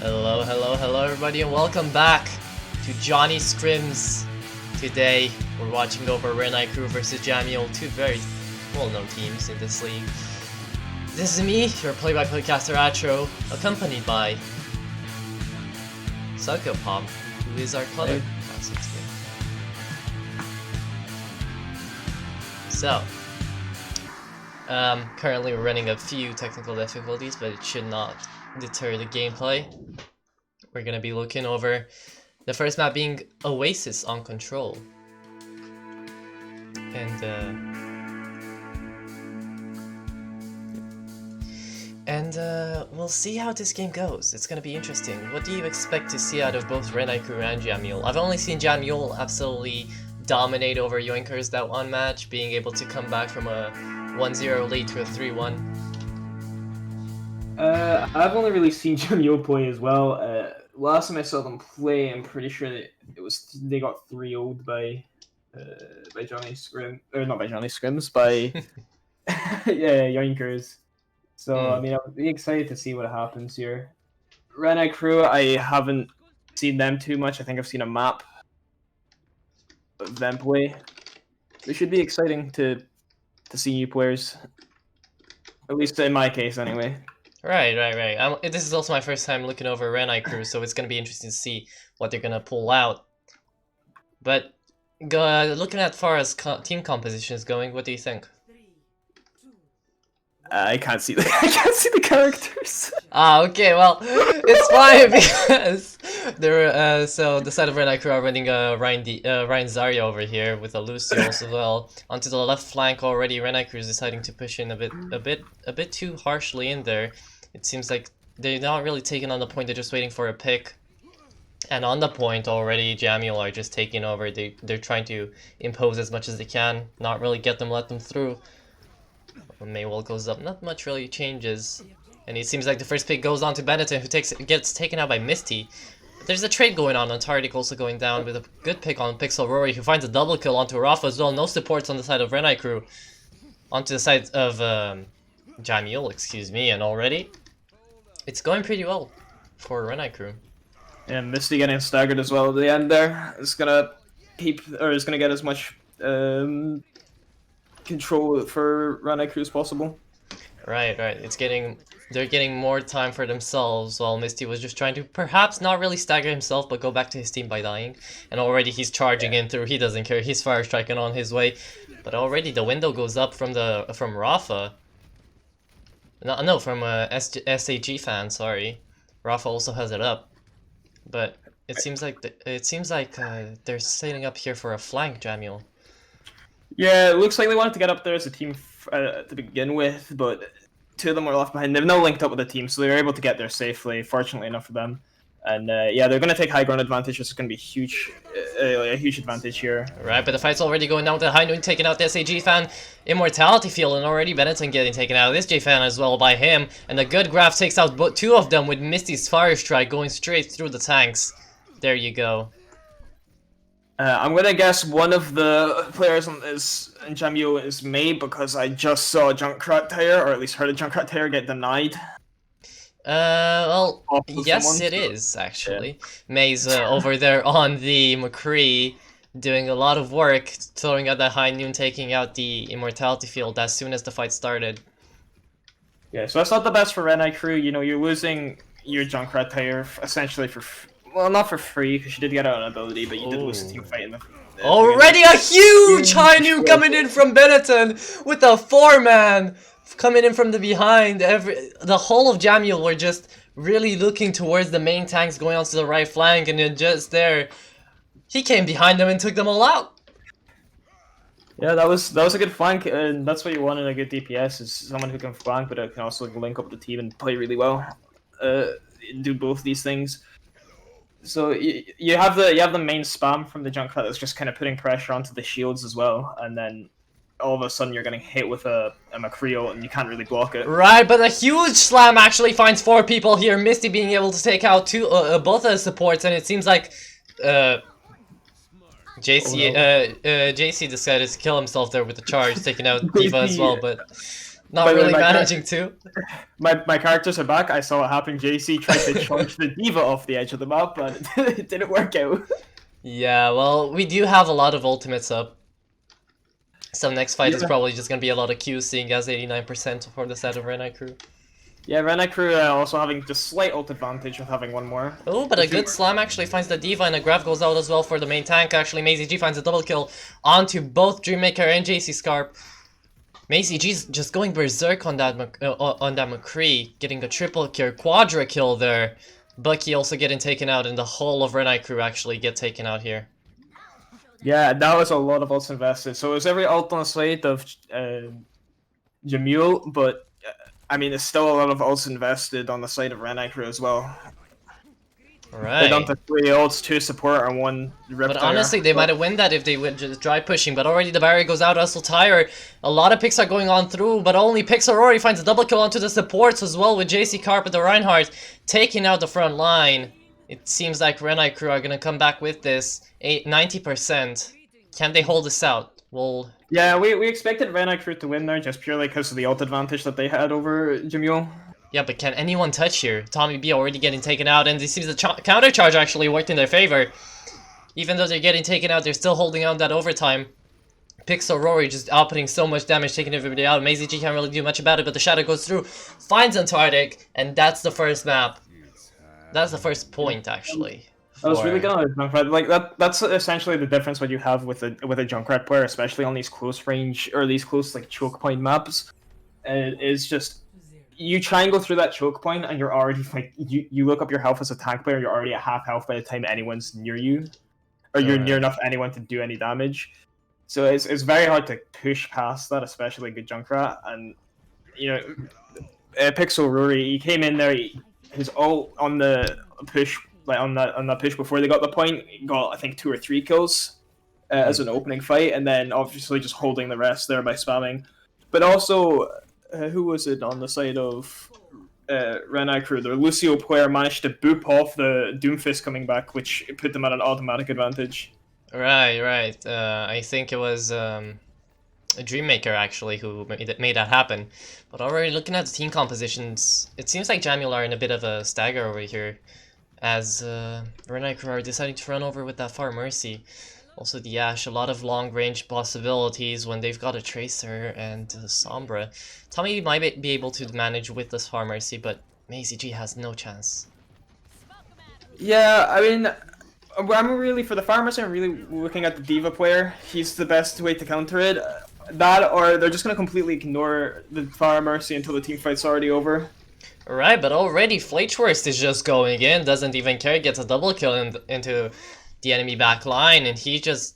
Hello everybody and welcome back to Johnny Scrims. Today we're watching over Renai crew versus Jamyoole, two very well-known teams in this league. This is me, your play-by-play caster Atro, accompanied by Psychopop, who is our color. So, currently we're running a few technical difficulties, but it should not deter the gameplay. We're gonna be looking over the first map being Oasis on control, and we'll see how this game goes. It's gonna be interesting. What do you expect to see out of both Renai crew and Jamyoole? I've only seen Jamyoole absolutely dominate over Yoinkers that one match, being able to come back from a 1-0 lead to a 3-1. I've only really seen Jamyoole play as well. Last time I saw them play, I'm pretty sure that they got 3-0'd by Johnny Scrim, or not by Johnny Scrims, by yeah, Yoinkers. So I mean, I'll be excited to see what happens here. Renai crew, I haven't seen them too much. I think I've seen a map of them play. It should be exciting to see new players, at least in my case, anyway. Right. This is also my first time looking over Renai crew, so it's gonna be interesting to see what they're gonna pull out. But looking at far as team composition is going, what do you think? I can't see the characters. Okay, well, it's fine because there. So the side of Renai crew are running Ryan Zarya over here with a Lucio as well. Onto the left flank already, Renai crew is deciding to push in a bit too harshly in there. It seems like they're not really taking on the point; they're just waiting for a pick. And on the point already, Jamyoole are just taking over. They're trying to impose as much as they can, not really let them through. When Maywell goes up, not much really changes. And it seems like the first pick goes on to Benetton, who gets taken out by Misty. There's a trade going on Tardik also going down with a good pick on Pixel Rory, who finds a double kill onto Rafa as well. No supports on the side of Renai crew. Onto the side of Jamyoole, excuse me, and already it's going pretty well for Renai crew. And Misty getting staggered as well at the end there. It's gonna get as much control for Renai crew as possible. Right. They're getting more time for themselves, while Misty was just trying to perhaps not really stagger himself, but go back to his team by dying. And already he's charging in through. He doesn't care. He's fire striking on his way. But already the window goes up from Rafa. No, from SAG fan. Sorry, Rafa also has it up. But it seems like they're setting up here for a flank, Jamyoole. Yeah, it looks like they wanted to get up there as a team to begin with, but two of them were left behind. They've now linked up with the team, so they were able to get there safely, fortunately enough for them. And yeah, they're going to take high ground advantage, which is going to be huge, a huge advantage here. Right, but the fight's already going down to High Noon, taking out the SAG fan, Immortality Field, and already Benetton getting taken out of this J fan as well by him. And the good graph takes out two of them with Misty's Fire Strike going straight through the tanks. There you go. I'm gonna guess one of the players in Jamyoole is May, because I just saw Junkrat Tire, or at least heard a Junkrat Tire get denied. Well, yes it is, actually. Yeah. May's over there on the McCree, doing a lot of work, throwing out that High Noon, taking out the Immortality Field as soon as the fight started. Yeah, so that's not the best for Renai crew. You know, you're losing your Junkrat Tire essentially for... Well, not for free, because you did get out an ability, but you did lose the team fight in the... Already a huge High Noon coming in from Benetton with a 4-man coming in from the behind. The whole of Jamyoole were just really looking towards the main tanks going onto the right flank, and then just there, he came behind them and took them all out. Yeah, that was a good flank, and that's what you want in a good DPS, is someone who can flank, but can also link up with the team and play really well. Do both these things. So you have the main spam from the Junkrat that's just kind of putting pressure onto the shields as well, and then all of a sudden you're getting hit with a McCree and you can't really block it. Right, but a huge slam actually finds 4 people here. Misty being able to take out both of the supports, and it seems like JC decided to kill himself there with the charge, taking out D.Va as well, but Not By the way, really managing to. my characters are back. I saw what happened. JC tried to charge the diva off the edge of the map, but it didn't work out. Yeah, well, we do have a lot of ultimates up. So next fight is Yeah. probably just gonna be a lot of Qs, seeing as 89% for the side of Renai crew. Yeah, Renai crew also having just slight ult advantage with having one more. Oh, but a good slam actually finds the diva, and a grab goes out as well for the main tank. Actually, Maisie G finds a double kill onto both Dreammaker and JC Scarp. Maisie G's just going berserk on that McCree, getting a triple kill, quadra kill there. Bucky also getting taken out, and the whole of Renai crew actually get taken out here. Yeah, that was a lot of ults invested. So it was every ult on the slate of Jamyoole, but I mean, it's still a lot of ults invested on the side of Renai crew as well. Right. They're down to 3 ults, 2 support, and 1 Riptire. But honestly, they might have won that if they would just try pushing. But already the barrier goes out, Hustle Tire. A lot of picks are going on through, but only Pixelrory finds a double kill onto the supports as well, with JC Carp and the Reinhardt taking out the front line. It seems like Renai crew are going to come back with this. 90%. Can they hold this out? Well, yeah, we expected Renai crew to win there just purely because of the ult advantage that they had over Jamyoole. yeah, but can anyone touch here? Tommy B already getting taken out, and it seems the counter charge actually worked in their favor. Even though they're getting taken out, they're still holding on that overtime. Pixelrory just outputting so much damage, taking everybody out. Maisie G can't really do much about it, but the shadow goes through, finds Antarctic, and that's the first map. That's the first point, actually. I was really good on his Junkrat. Like that's essentially the difference what you have with a Junkrat player, especially on these close range or these close like choke point maps. Is just you try and go through that choke point, and you're already like you look up your health as a tank player. You're already at half health by the time anyone's near you, or you're near enough anyone to do any damage. So it's very hard to push past that, especially a good Junkrat. And you know, Pixelrory, he came in there, his ult on the push. Like on that push before they got the point, got I think 2 or 3 kills as an opening fight, and then obviously just holding the rest there by spamming. But also, who was it on the side of Renai crew? The Lucio player managed to boop off the Doomfist coming back, which put them at an automatic advantage. Right. I think it was a Dreammaker actually who made that happen. But already looking at the team compositions, it seems like Jamyoole are in a bit of a stagger over here, as Renai crew are deciding to run over with that Far Mercy. Also the Ashe, a lot of long range possibilities when they've got a Tracer and Sombra. Tommy might be able to manage with this Far Mercy, but Maisie G has no chance. Yeah, I mean, I'm really, for the Far Mercy, I'm really looking at the Diva player. He's the best way to counter it. That, or they're just going to completely ignore the Far Mercy until the team fight's already over. Right, but already Flageworst is just going in, doesn't even care, gets a double kill into the enemy back line, and he's just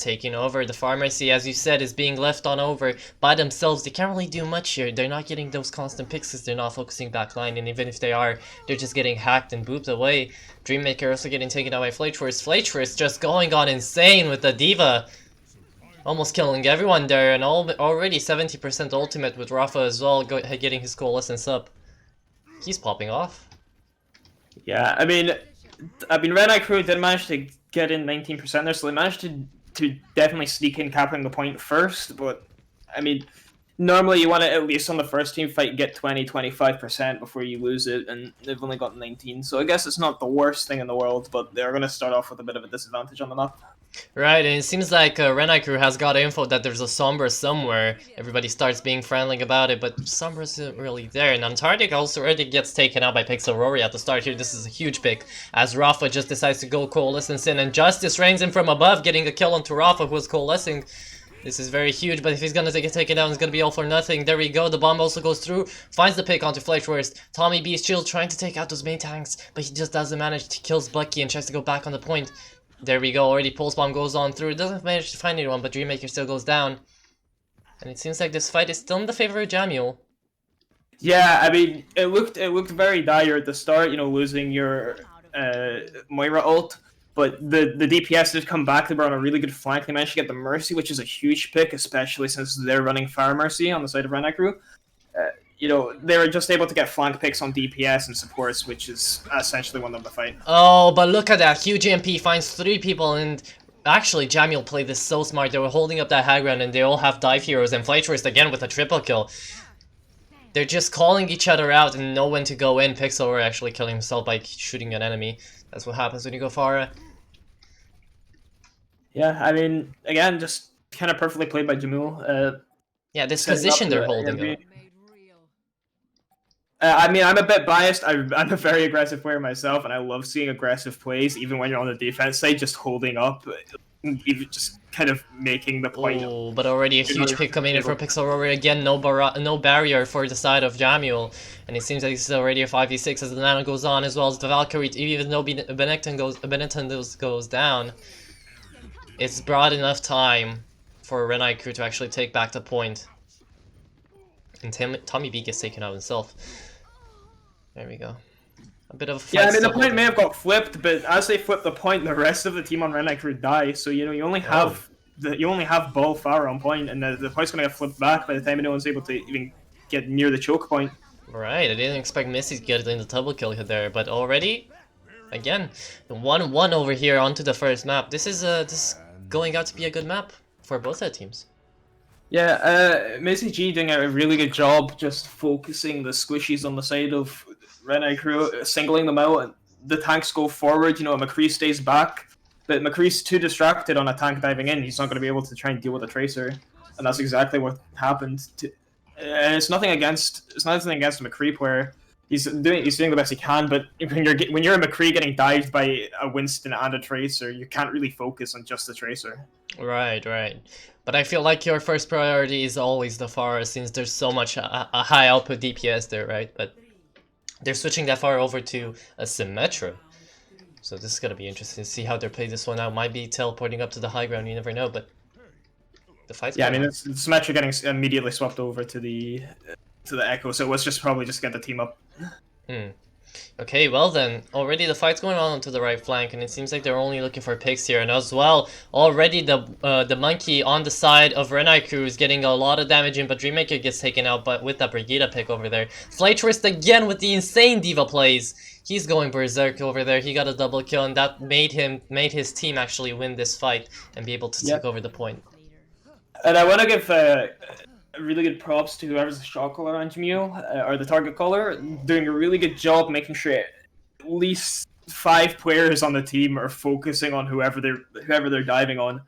taking over. The Pharmacy, as you said, is being left on over by themselves. They can't really do much here. They're not getting those constant picks because they're not focusing back line, and even if they are, they're just getting hacked and booped away. Dreammaker also getting taken out by Flageworst. Flageworst just going on insane with the Diva. Almost killing everyone there, and already 70% ultimate with Rafa as well, getting his coalescence up. He's popping off. Yeah, I mean, Renai crew did manage to get in 19% there, so they managed to definitely sneak in capping the point first, but, I mean, normally you want to, at least on the first team fight, get 20-25% before you lose it, and they've only got 19, so I guess it's not the worst thing in the world, but they're going to start off with a bit of a disadvantage on the map. Right, and it seems like Renai crew has got info that there's a Sombra somewhere. Everybody starts being friendly about it, but Sombra isn't really there. And Antarctic also already gets taken out by Pixelrory at the start here. This is a huge pick, as Rafa just decides to go coalescence in, and Justice rains in from above, getting a kill onto Rafa, who was coalescing. This is very huge, but if he's gonna get taken down, it's gonna be all for nothing. There we go, the bomb also goes through, finds the pick onto Flageworst. Tommy B is chill, trying to take out those main tanks, but he just doesn't manage to kill Bucky and tries to go back on the point. There we go, already Pulse Bomb goes on through, doesn't manage to find anyone, but Dreammaker still goes down. And it seems like this fight is still in the favor of Jamyoole. Yeah, I mean, it looked very dire at the start, you know, losing your Moira ult, but the DPS did come back. They were on a really good flank. They managed to get the Mercy, which is a huge pick, especially since they're running Fire Mercy on the side of Renai crew. You know, they were just able to get flank picks on DPS and supports, which is essentially one of the fight. Oh, but look at that. Huge MP finds 3 people, and actually Jamyoole played this so smart. They were holding up that high ground, and they all have dive heroes, and Flageworst again with a triple kill. They're just calling each other out and know when to go in. Pixel actually killing himself by shooting an enemy. That's what happens when you go Pharah. Yeah, I mean, again, just kind of perfectly played by Jamyoole. Yeah, this Setting up position they're the holding AMB. up. I mean, I'm a bit biased. I'm a very aggressive player myself, and I love seeing aggressive plays, even when you're on the defense side, just holding up, even just kind of making the point. Oh, but already a huge pick coming in for Pixel Rover again. No barrier for the side of Jamyoole, and it seems like this is already a 5v6 as the Nano goes on, as well as the Valkyrie. Even though Benetton goes down, it's brought enough time for Renai crew to actually take back the point. And Tommy B gets taken out himself. There we go. A bit of a fight. Yeah, I mean, the point may have got flipped, but as they flip the point, the rest of the team on Renai crew die. So you know, you only have ball Pharah on point, and the point's gonna get flipped back by the time anyone's able to even get near the choke point. Right, I didn't expect Missy to get in the double kill there, but already, again, 1-1 over here onto the first map. This is going out to be a good map for both their teams. Yeah, Missy G doing a really good job just focusing the squishies on the side of Renai crew, singling them out. The tanks go forward, you know, McCree stays back, but McCree's too distracted on a tank diving in. He's not going to be able to try and deal with a tracer, and that's exactly what happened. And it's nothing against McCree player. He's doing the best he can, but when you're a McCree getting dived by a Winston and a tracer, you can't really focus on just the tracer. Right, right. But I feel like your first priority is always the Pharah, since there's so much a high output DPS there, right? But they're switching that Pharah over to a Symmetra. So this is gonna be interesting to see how they play this one out. Might be teleporting up to the high ground, you never know, but the fight's yeah, I mean, it's Symmetra getting immediately swapped over to the Echo, so it was probably just get the team up. Okay, well then, already the fight's going on to the right flank, and it seems like they're only looking for picks here, and as well, already the monkey on the side of Renai crew is getting a lot of damage in, but Dreammaker gets taken out, but with that Brigida pick over there. Flytrist again with the insane diva plays. He's going berserk over there. He got a double kill, and that made his team actually win this fight and be able to take over the point. And I want to give really good props to whoever's the shot caller on Jamyoole, or the target caller, doing a really good job making sure at least 5 players on the team are focusing on whoever they're diving on.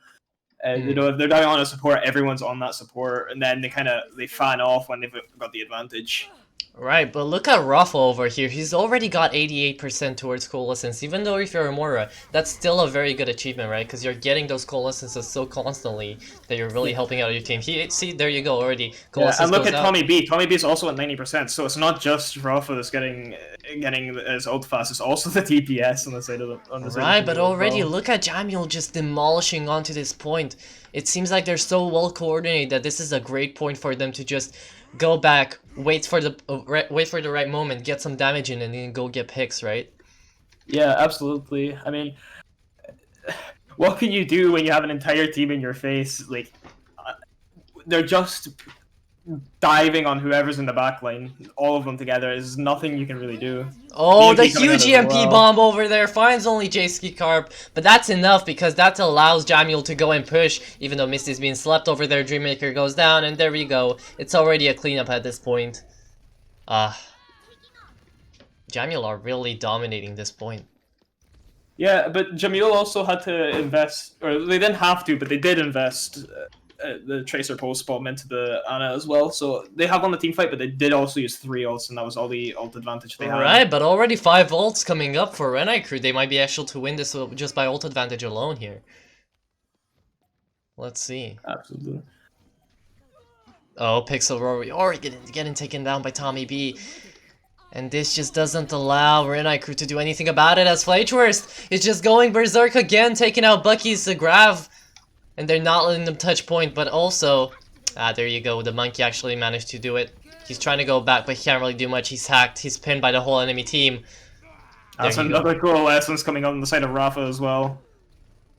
You know, if they're diving on a support, everyone's on that support, and then they fan off when they've got the advantage. Right, but look at Rafa over here. He's already got 88% towards coalescence. Even though if you're a Mora, that's still a very good achievement, right? Because you're getting those coalescences so constantly that you're really helping out your team. See, there you go already. Yeah, and look at Tommy B. Tommy B is also at 90%, so it's not just Rafa that's getting his ult fast. It's also the DPS on the side of the right, but already look at Jamyoole just demolishing onto this point. It seems like they're so well coordinated that this is a great point for them to just go back, wait for the right moment, get some damage in, and then go get picks, right? Yeah, absolutely. I mean, what can you do when you have an entire team in your face? Like, they're just diving on whoever's in the back line. All of them together. There's nothing you can really do. Oh, the huge EMP bomb over there finds only J-Ski Carp, but that's enough because that allows Jamyoole to go and push, even though Misty's being slept over there. Dreammaker goes down, and there we go. It's already a cleanup at this point. Jamyoole are really dominating this point. Yeah, but Jamyoole also had to invest, or they didn't have to, but they did invest the Tracer post bomb into the Ana as well. So they have on the team fight, but they did also use 3 ults, and that was all the ult advantage they had. Right, but already 5 ults coming up for Renai crew. They might be able to win this just by ult advantage alone here. Let's see. Absolutely. Oh, Pixel Rory already getting taken down by Tommy B. And this just doesn't allow Renai crew to do anything about it, as Flytrist is just going berserk again, taking out Bucky's Grav. And they're not letting them touch point, but also... there you go, the monkey actually managed to do it. He's trying to go back, but he can't really do much. He's hacked, he's pinned by the whole enemy team. That's another cool essence coming on the side of Rafa as well.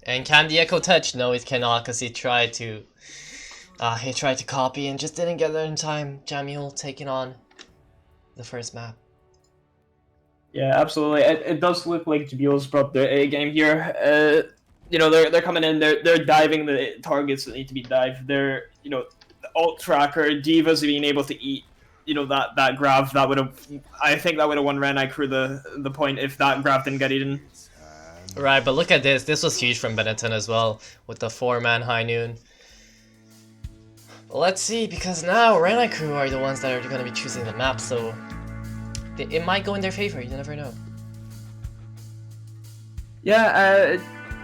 And can the Echo touch? No, it cannot, because he tried to copy and just didn't get there in time. Jamyoole taking on the first map. Yeah, absolutely. It does look like Jamyoole's brought the A game here. You know, they're coming in, they're diving the targets that need to be dived. They're, you know, the ult tracker, divas being able to eat that grab that would have. I think that would have won Renai Crew the point if that grab didn't get eaten. Right, but look at this. This was huge from Benetton as well, with the 4-man High Noon. Let's see, because now Renai Crew are the ones that are going to be choosing the map, so it might go in their favor. You never know. Yeah,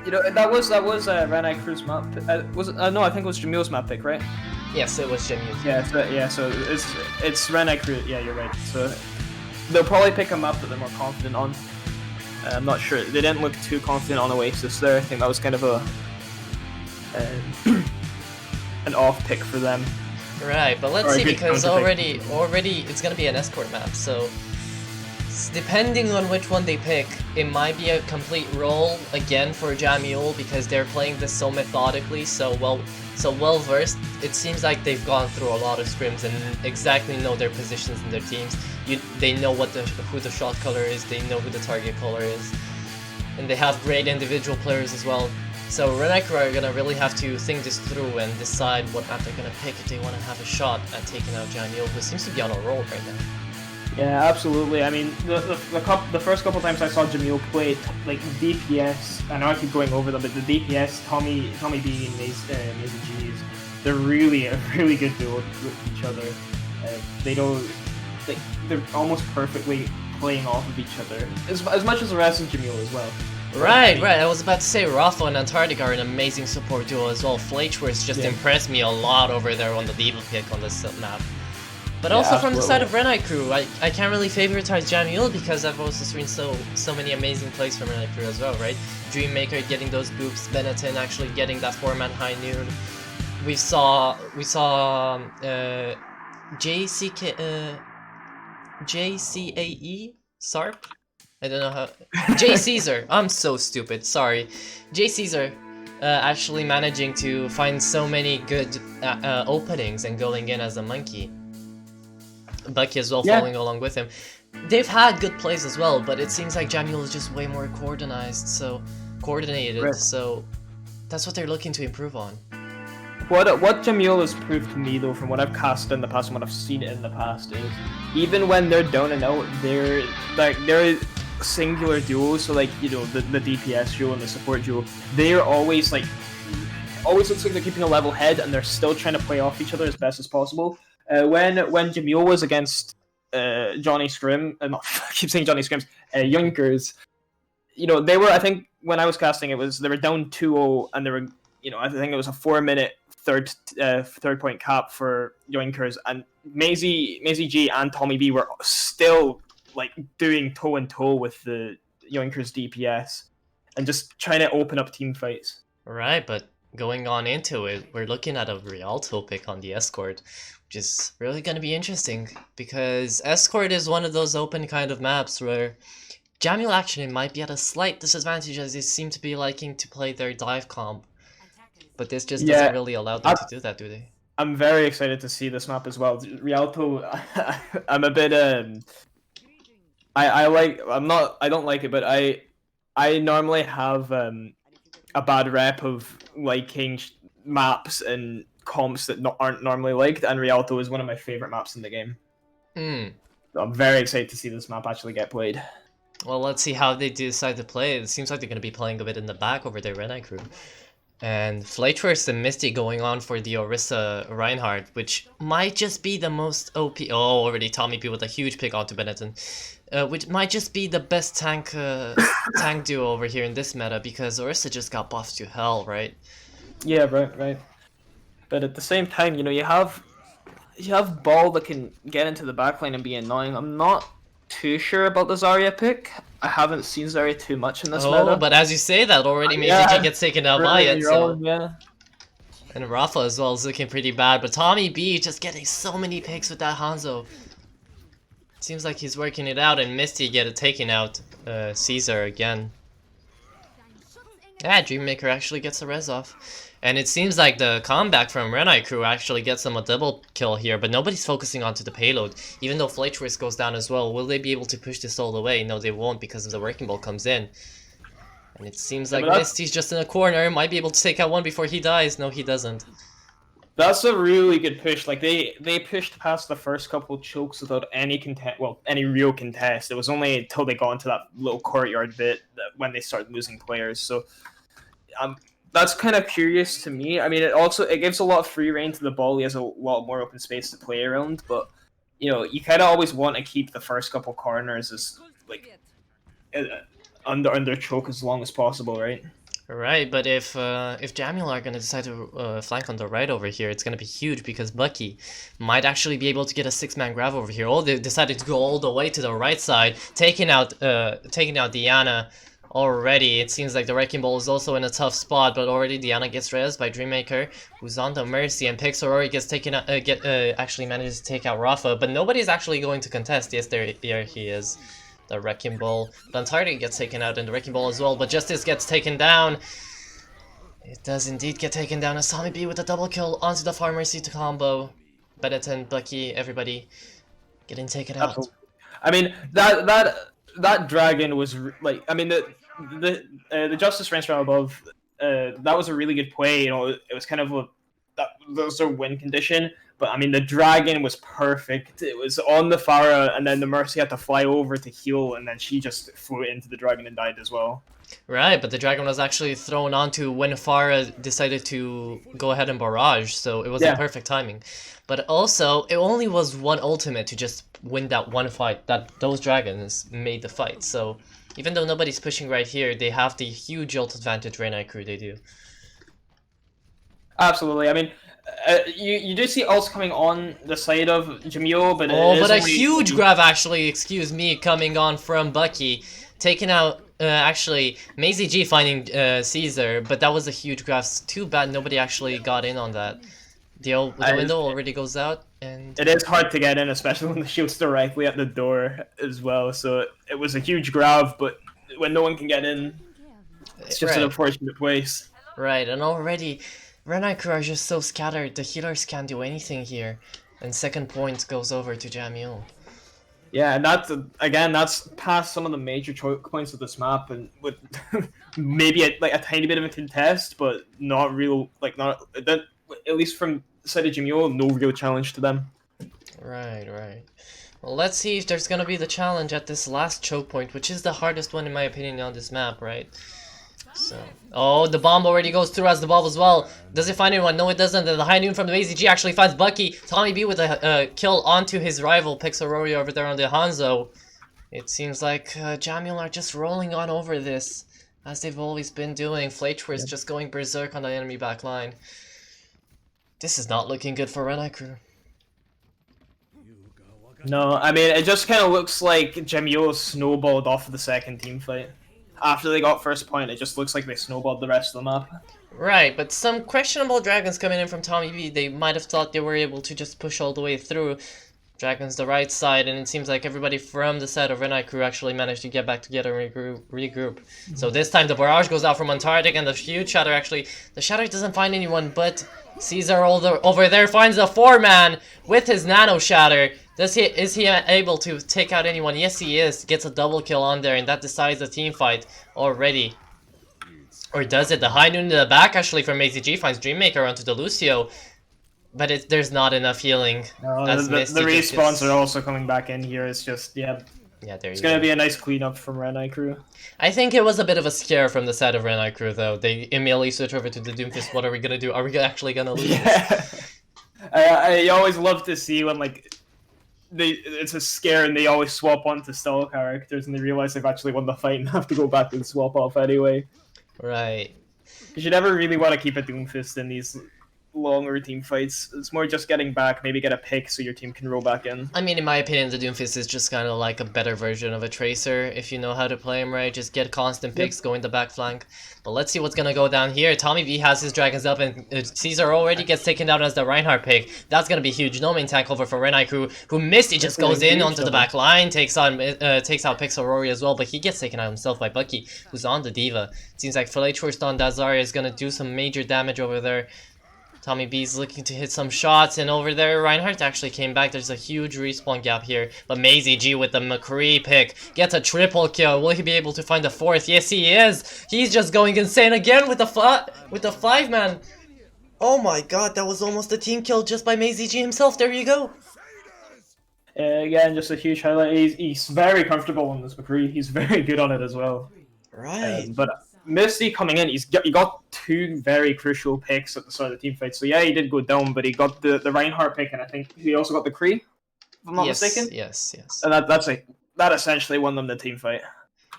that was Renai Crew's map. Was it? No, I think it was Jamyoole's map pick, right? Yes, it was Jamyoole. So it's Renai Crew. Yeah, you're right. So they'll probably pick a map that they're more confident on. I'm not sure. They didn't look too confident on Oasis there. I think that was kind of an off pick for them. Right, but let's see, because already it's gonna be an escort map, so depending on which one they pick, it might be a complete roll again for Jamyoole, because they're playing this so methodically, so well versed. It seems like they've gone through a lot of scrims and exactly know their positions in their teams. They know who the shot caller is, they know who the target caller is, and they have great individual players as well. So Renai Crew are gonna really have to think this through and decide what map they're gonna pick if they want to have a shot at taking out Jamyoole, who seems to be on a roll right now. Yeah, absolutely. I mean, the first couple times I saw Jamyoole play, like DPS, I know I keep going over them, but the DPS, Tommy B and Maisie G's, they're really a really good duo with each other. They don't, like, they're almost perfectly playing off of each other, as much as the rest of Jamyoole as well. Right. I was about to say Rafa and Antarctica are an amazing support duo as well. Flageworth just impressed me a lot over there on the Diva pick on this map. But also from the side of Renai Crew, I can't really favoritize Jamyoole because I've also seen so many amazing plays from Renai Crew as well, right? Dreammaker getting those boops, Benetton actually getting that 4-man High Noon. We saw JCAE Sarp. I don't know how. J Caesar. I'm so stupid. Sorry, J Caesar. Actually managing to find so many good openings and going in as a monkey. Bucky as well following along with him. They've had good plays as well, but it seems like Jamyoole is just way more coordinated. So that's what they're looking to improve on. What Jamyoole has proved to me, though, from what I've cast in the past and what I've seen in the past, is even when they're down and out, they're singular duos. So like the DPS duo and the support duo, they're always always looks like they're keeping a level head and they're still trying to play off each other as best as possible. When Jamyoole was against Johnny Scrim, I keep saying Johnny Scrims, Yonkers, they were, I think when I was casting they were down 2-0 and they were, I think it was a 4-minute third point cap for Yoinkers, and Maisie G and Tommy B were still doing toe and toe with the Yoinkers DPS and just trying to open up team fights. Right, but going on into it, we're looking at a Rialto pick on the escort, which is really going to be interesting because escort is one of those open kind of maps where Jamyoole actually might be at a slight disadvantage as they seem to be liking to play their dive comp. But this just doesn't really allow them to do that, do they? I'm very excited to see this map as well. Rialto, I'm a bit I don't like it, but I normally have a bad rep of liking maps and comps that aren't normally liked, and Rialto is one of my favorite maps in the game. So I'm very excited to see this map actually get played. Well, let's see how they decide to play. It seems like they're going to be playing a bit in the back over their Renai Crew. And Flageworth and Misty going on for the Orisa Reinhardt, which might just be the most OP. Oh, already Tommy B with a huge pick onto Benetton, which might just be the best tank duo over here in this meta because Orisa just got buffed to hell, right? Yeah, right. But at the same time, you have Ball that can get into the backline and be annoying. I'm not too sure about the Zarya pick. I haven't seen Zarya too much in this meta. But as you say that already, maybe he gets taken out by it. And Rafa as well is looking pretty bad, but Tommy B just getting so many picks with that Hanzo. Seems like he's working it out, and Misty taking out Caesar again. Yeah, Dreammaker actually gets a res off. And it seems like the comeback from Renai Crew actually gets them a double kill here, but nobody's focusing onto the payload. Even though Flageworth goes down as well, will they be able to push this all the way? No, they won't because of the Wrecking Ball comes in. And it seems like Misty's just in a corner, might be able to take out one before he dies. No, he doesn't. That's a really good push. Like they pushed past the first couple chokes without any contest. Well, any real contest. It was only until they got into that little courtyard bit that when they started losing players. So, that's kind of curious to me. I mean, it gives a lot of free reign to the ball. He has a lot more open space to play around. But you kind of always want to keep the first couple corners as like under choke as long as possible, right? Right, but if Jamyoole are gonna decide to flank on the right over here, it's gonna be huge because Bucky might actually be able to get a 6-man grab over here. Oh, they decided to go all the way to the right side, taking out Diana already. It seems like the Wrecking Ball is also in a tough spot, but already Diana gets rezzed by Dreammaker, who's on the Mercy, and Pixelrory gets taken out, actually manages to take out Rafa, but nobody's actually going to contest. Yes, there he is. The Wrecking Ball. Plantardi gets taken out and the Wrecking Ball as well, but Justice gets taken down. It does indeed get taken down as Tommy B with a double kill onto the Pharmacy to combo. Benetton, Bucky, everybody getting taken out. Absolutely. I mean, that dragon was like, I mean, the Justice Range from above, that was a really good play. It was kind of that was a win condition. But I mean, the dragon was perfect. It was on the Pharah, and then the Mercy had to fly over to heal, and then she just flew into the dragon and died as well. Right, but the dragon was actually thrown onto when Pharah decided to go ahead and barrage, so it was a perfect timing. But also, it only was one ultimate to just win that one fight. That those dragons made the fight. So even though nobody's pushing right here, they have the huge ult advantage. Renai crew, they do. Absolutely. I mean, you do see ults coming on the side of Jamyoole, but but a huge grab actually, excuse me, coming on from Bucky, taking out actually Maisie G finding Caesar, but that was a huge grab. Too bad nobody actually got in on that. The window already goes out, and it is hard to get in, especially when the shield's directly at the door as well. So it was a huge grab, but when no one can get in, it's just an unfortunate place. Right, and already Renai crew are just so scattered, the healers can't do anything here. And second point goes over to Jamyoole. Yeah, and that's past some of the major choke points of this map, and with maybe a tiny bit of a contest, but not real, at least from the side of Jamyoole, no real challenge to them. Right. Well, let's see if there's gonna be the challenge at this last choke point, which is the hardest one in my opinion on this map, right? So, oh, the bomb already goes through as the ball as well. Does it find anyone? No, it doesn't. And the high noon from the AZG actually finds Bucky. Tommy B with a kill onto his rival, Pixelrory over there on the Hanzo. It seems like Jamyoole are just rolling on over this, as they've always been doing. Flageforce just going berserk on the enemy back line. This is not looking good for Renai crew. No, I mean, it just kind of looks like Jamyoole snowballed off of the second team fight. After they got first point, it just looks like they snowballed the rest of the map. Right, but some questionable dragons coming in from Tommy B, they might have thought they were able to just push all the way through. Dragons the right side, and it seems like everybody from the side of Renai crew actually managed to get back together and regroup. So this time the barrage goes out from Antarctic, and the huge shatter actually, the shatter doesn't find anyone, but Caesar over there finds a 4-man with his nano shatter. Is he able to take out anyone? Yes, he is. Gets a double kill on there, and that decides the team fight already. Or does it? The high noon in the back actually from AZG finds Dreammaker onto the Lucio. But there's not enough healing. No, the respawns are also coming back in here. It's just, it's going to be a nice cleanup from Renai crew. I think it was a bit of a scare from the side of Renai crew, though. They immediately switch over to the Doomfist. What are we going to do? Are we actually going to lose this? I always love to see when, it's a scare and they always swap onto stall characters and they realize they've actually won the fight and have to go back and swap off anyway. Right. Because you never really want to keep a Doomfist in these longer team fights. It's more just getting back, maybe get a pick so your team can roll back in. I mean, in my opinion, the Doomfist is just kind of like a better version of a Tracer, if you know how to play him right. Just get constant picks, go in the back flank. But let's see what's gonna go down here. Tommy V has his dragons up, and Caesar already gets taken down as the Reinhardt pick. That's gonna be huge. No main tank over for Renai crew, who missed. He just goes in onto the back line, takes out Pixelrory as well, but he gets taken out himself by Bucky, who's on the Diva. It seems like Flageforce on Dazaria is gonna do some major damage over there. Tommy B's looking to hit some shots, and over there, Reinhardt actually came back. There's a huge respawn gap here, but Maisie G with the McCree pick gets a triple kill. Will he be able to find a fourth? Yes, he is. He's just going insane again with the 5-man. Oh my god, that was almost a team kill just by MazyG himself. There you go. Again, just a huge highlight. He's very comfortable on this McCree. He's very good on it as well. Right. But Misty coming in, he got two very crucial picks at the start of the team fight. So yeah, he did go down, but he got the Reinhardt pick, and I think he also got the Kree, if I'm not mistaken. Yes. And that essentially won them the team fight.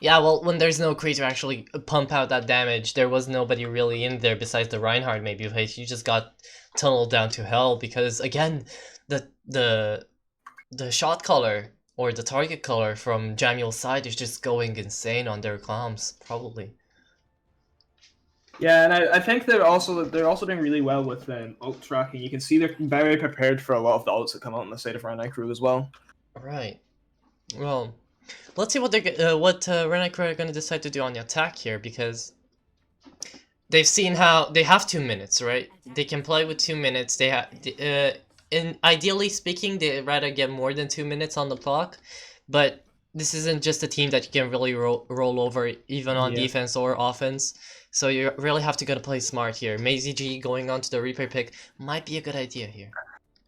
Yeah, well, when there's no Kree to actually pump out that damage, there was nobody really in there besides the Reinhardt maybe. You just got tunneled down to hell because again, the shot color or the target color from Jamyoole's side is just going insane on their comms, probably. Yeah, and I think they're also doing really well with ult tracking. You can see they're very prepared for a lot of the ults that come out on the side of Renai crew as well. Right. Well, let's see what Renai crew are going to decide to do on the attack here, because they've seen how they have 2 minutes, right? They can play with 2 minutes. They have, ideally speaking, they'd rather get more than 2 minutes on the clock, but this isn't just a team that you can really roll over even on defense or offense. So you really have to play smart here. MazyG going on to the replay pick might be a good idea here.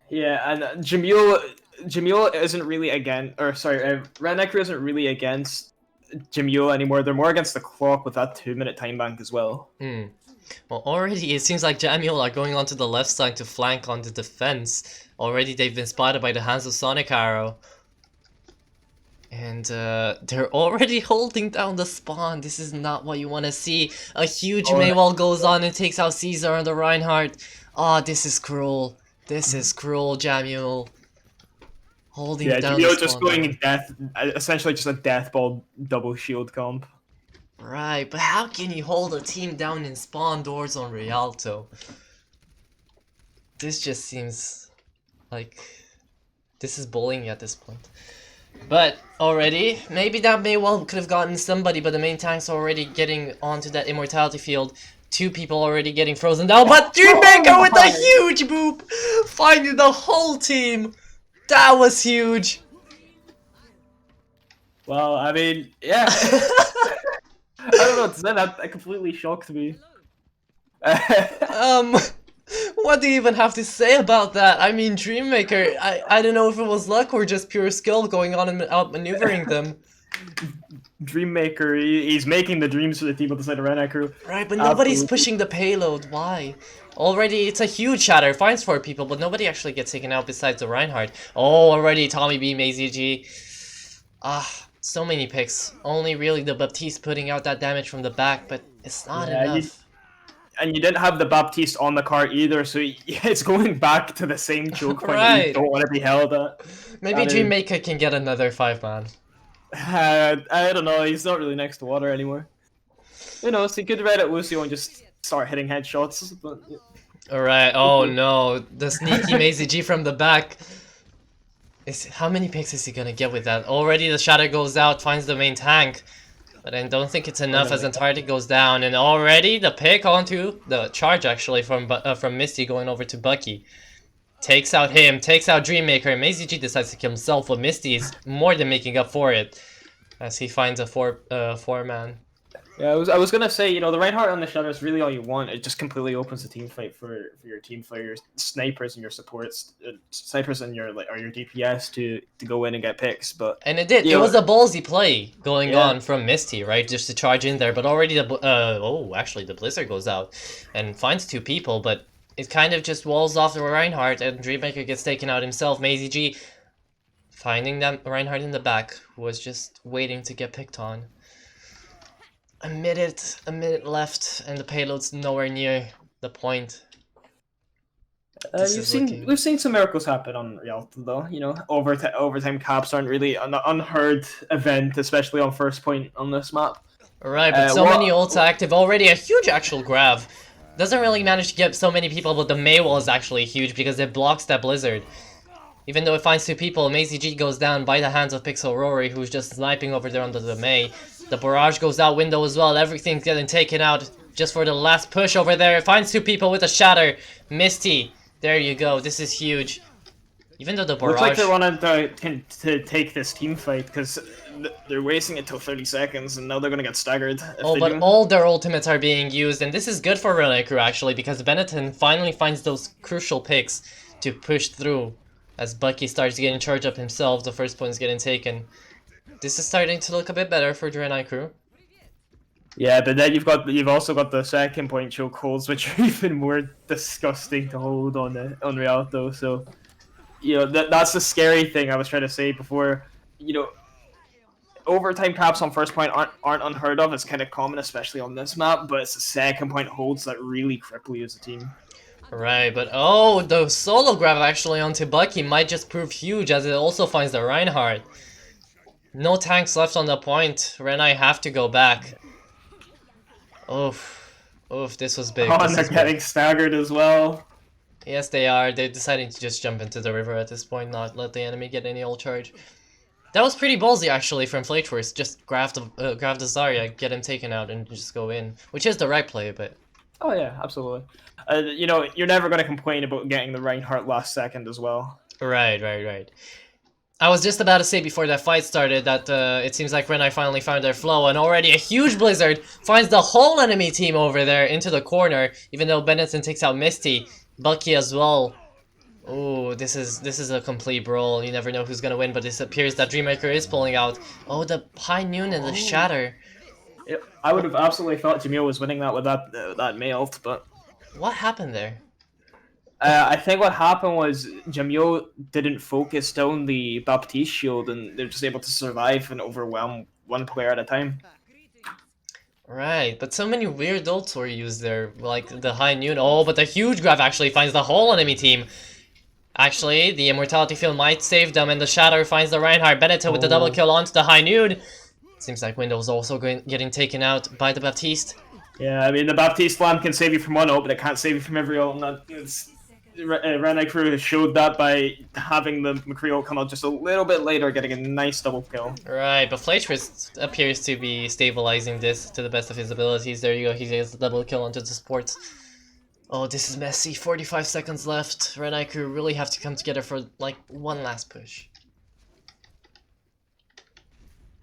Yeah, and Jamyoole isn't really Renai crew isn't really against Jamyoole anymore. They're more against the clock with that 2-minute time bank as well. Well, already it seems like Jamyoole are going onto the left side to flank on the defense. Already they've been spotted by the hands of Sonic Arrow. And they're already holding down the spawn. This is not what you want to see. A huge Maywall goes on and takes out Caesar and the Reinhardt. Oh, this is cruel. This is cruel, Jamyoole. Holding down Jamyoole the spawn just going essentially just a death ball double shield comp. Right, but how can you hold a team down in spawn doors on Rialto? This just seems like this is bullying at this point. But already, maybe that Maywall could have gotten somebody, but the main tank's already getting onto that immortality field. 2 people already getting frozen down, but Dreammaker with a huge boop! Finding the whole team! That was huge! Well, I mean, yeah. I don't know what to say, that completely shocked me. What do you even have to say about that? I mean, Dreammaker, I don't know if it was luck or just pure skill going on and outmaneuvering them. Dreammaker, he's making the dreams for the team on the side of Renai crew. Right, but nobody's pushing the payload. Why? Already, it's a huge shatter. Finds 4 people, but nobody actually gets taken out besides the Reinhardt. Oh, already Tommy B, MazyG. So many picks. Only really the Baptiste putting out that damage from the back, but it's not enough. And you didn't have the Baptiste on the cart either, so it's going back to the same choke point that you don't want to be held at. Maybe Dreammaker can get another 5-man. I don't know, he's not really next to water anymore. You know, so he could ride at Lucio and just start hitting headshots. But, yeah. Alright, oh no, the sneaky MazyG from the back. How many picks is he gonna get with that? Already the shatter goes out, finds the main tank. But I don't think it's enough as entirety goes down, and already the pick onto the charge actually from Misty going over to Bucky. Takes out him, takes out Dreammaker, and MazyG decides to kill himself, but Misty is more than making up for it as he finds a 4-man. Yeah, I was gonna say, you know, the Reinhardt on the shadow is really all you want. It just completely opens the team fight for your team, for your snipers and your supports, snipers and your DPS to go in and get picks. And it did. It was a ballsy play going on from Misty, right? Just to charge in there, but already actually the Blizzard goes out and finds 2 people, but it kind of just walls off the Reinhardt, and Dreammaker gets taken out himself. MazyG finding that Reinhardt in the back, who was just waiting to get picked on. A minute left, and the payload's nowhere near the point. We've seen some miracles happen on Rialto, though. You know, overtime caps aren't really an unheard event, especially on first point on this map. Right, but so many ults active already. A huge actual grab. Doesn't really manage to get so many people, but the Maywall is actually huge because it blocks that Blizzard. Even though it finds 2 people, MazyG goes down by the hands of Pixel Rory, who's just sniping over there under the May. The barrage goes out window as well. Everything's getting taken out just for the last push over there. It finds 2 people with a shatter. Misty, there you go. This is huge. Even though the Looks like barrage... they're wanting to take this team fight because they're wasting it till 30 seconds, and now they're gonna get staggered if Oh, they but do. all their ultimates are being used, and this is good for Renai Crew actually, because Benetton finally finds those crucial picks to push through. As Bucky starts getting charged up himself, the first point is getting taken. This is starting to look a bit better for the Renai Crew. Yeah, but then you've also got the second point choke holds, which are even more disgusting to hold on Rialto. So, that's the scary thing I was trying to say before. Overtime caps on first point aren't unheard of. It's kind of common, especially on this map. But it's the second point holds that really cripple you as a team. Right, but oh, the solo grab actually onto Bucky might just prove huge as it also finds the Reinhardt. No tanks left on the point. Renai have to go back. Oof. Oof, this was big. Oh, This and they're is getting big. staggered as well. Yes, they are. They're deciding to just jump into the river at this point, not let the enemy get any old charge. That was pretty ballsy actually from Flateforce. Just grab the Zarya, get him taken out, and just go in. Which is the right play, but... Oh yeah, absolutely. You're never going to complain about getting the Reinhardt last second as well. Right. I was just about to say before that fight started that it seems like Renai finally found their flow, and already a huge blizzard finds the whole enemy team over there into the corner, even though Benetton takes out Misty, Bucky as well. Oh, this is a complete brawl. You never know who's gonna win, but it appears that Dreammaker is pulling out. Oh, the High Noon and the Shatter. Yep, I would have absolutely thought Jamyoole was winning that with that May ult, but What happened there? I think what happened was Jamyoole didn't focus down the Baptiste shield, and they're just able to survive and overwhelm one player at a time. Right, but so many weird ults were used there, like the High Noon. Oh, but the huge grab actually finds the whole enemy team. Actually, the Immortality Field might save them, and the Shatter finds the Reinhardt. Benetton with the double kill onto the High Noon. Seems like Window's also getting taken out by the Baptiste. Yeah, I mean, the Baptiste Slam can save you from one ult, but it can't save you from every ult. Renai Crew has showed that by having the McCree ult come out just a little bit later, getting a nice double kill. Right, but Flatrist appears to be stabilizing this to the best of his abilities. There you go, he gets the double kill onto the supports. Oh, this is messy. 45 seconds left. Renai Crew really have to come together for, like, one last push.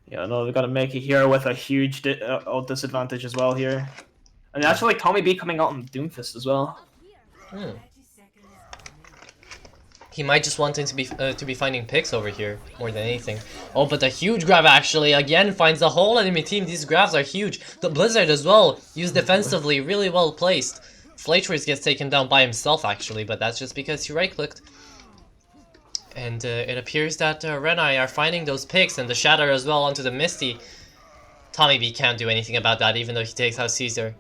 Yeah, no, they've got to make it here with a huge ult disadvantage as well here. And actually, Tommy B coming out on Doomfist as well. He might just want him to be finding picks over here more than anything. Oh, but the huge grab actually again finds the whole enemy team. These grabs are huge. The Blizzard as well, used defensively, really well placed. Flatrist gets taken down by himself actually, but that's just because he right-clicked. And it appears that Renai are finding those picks and the Shatter as well onto the Misty. Tommy B can't do anything about that even though he takes out Caesar.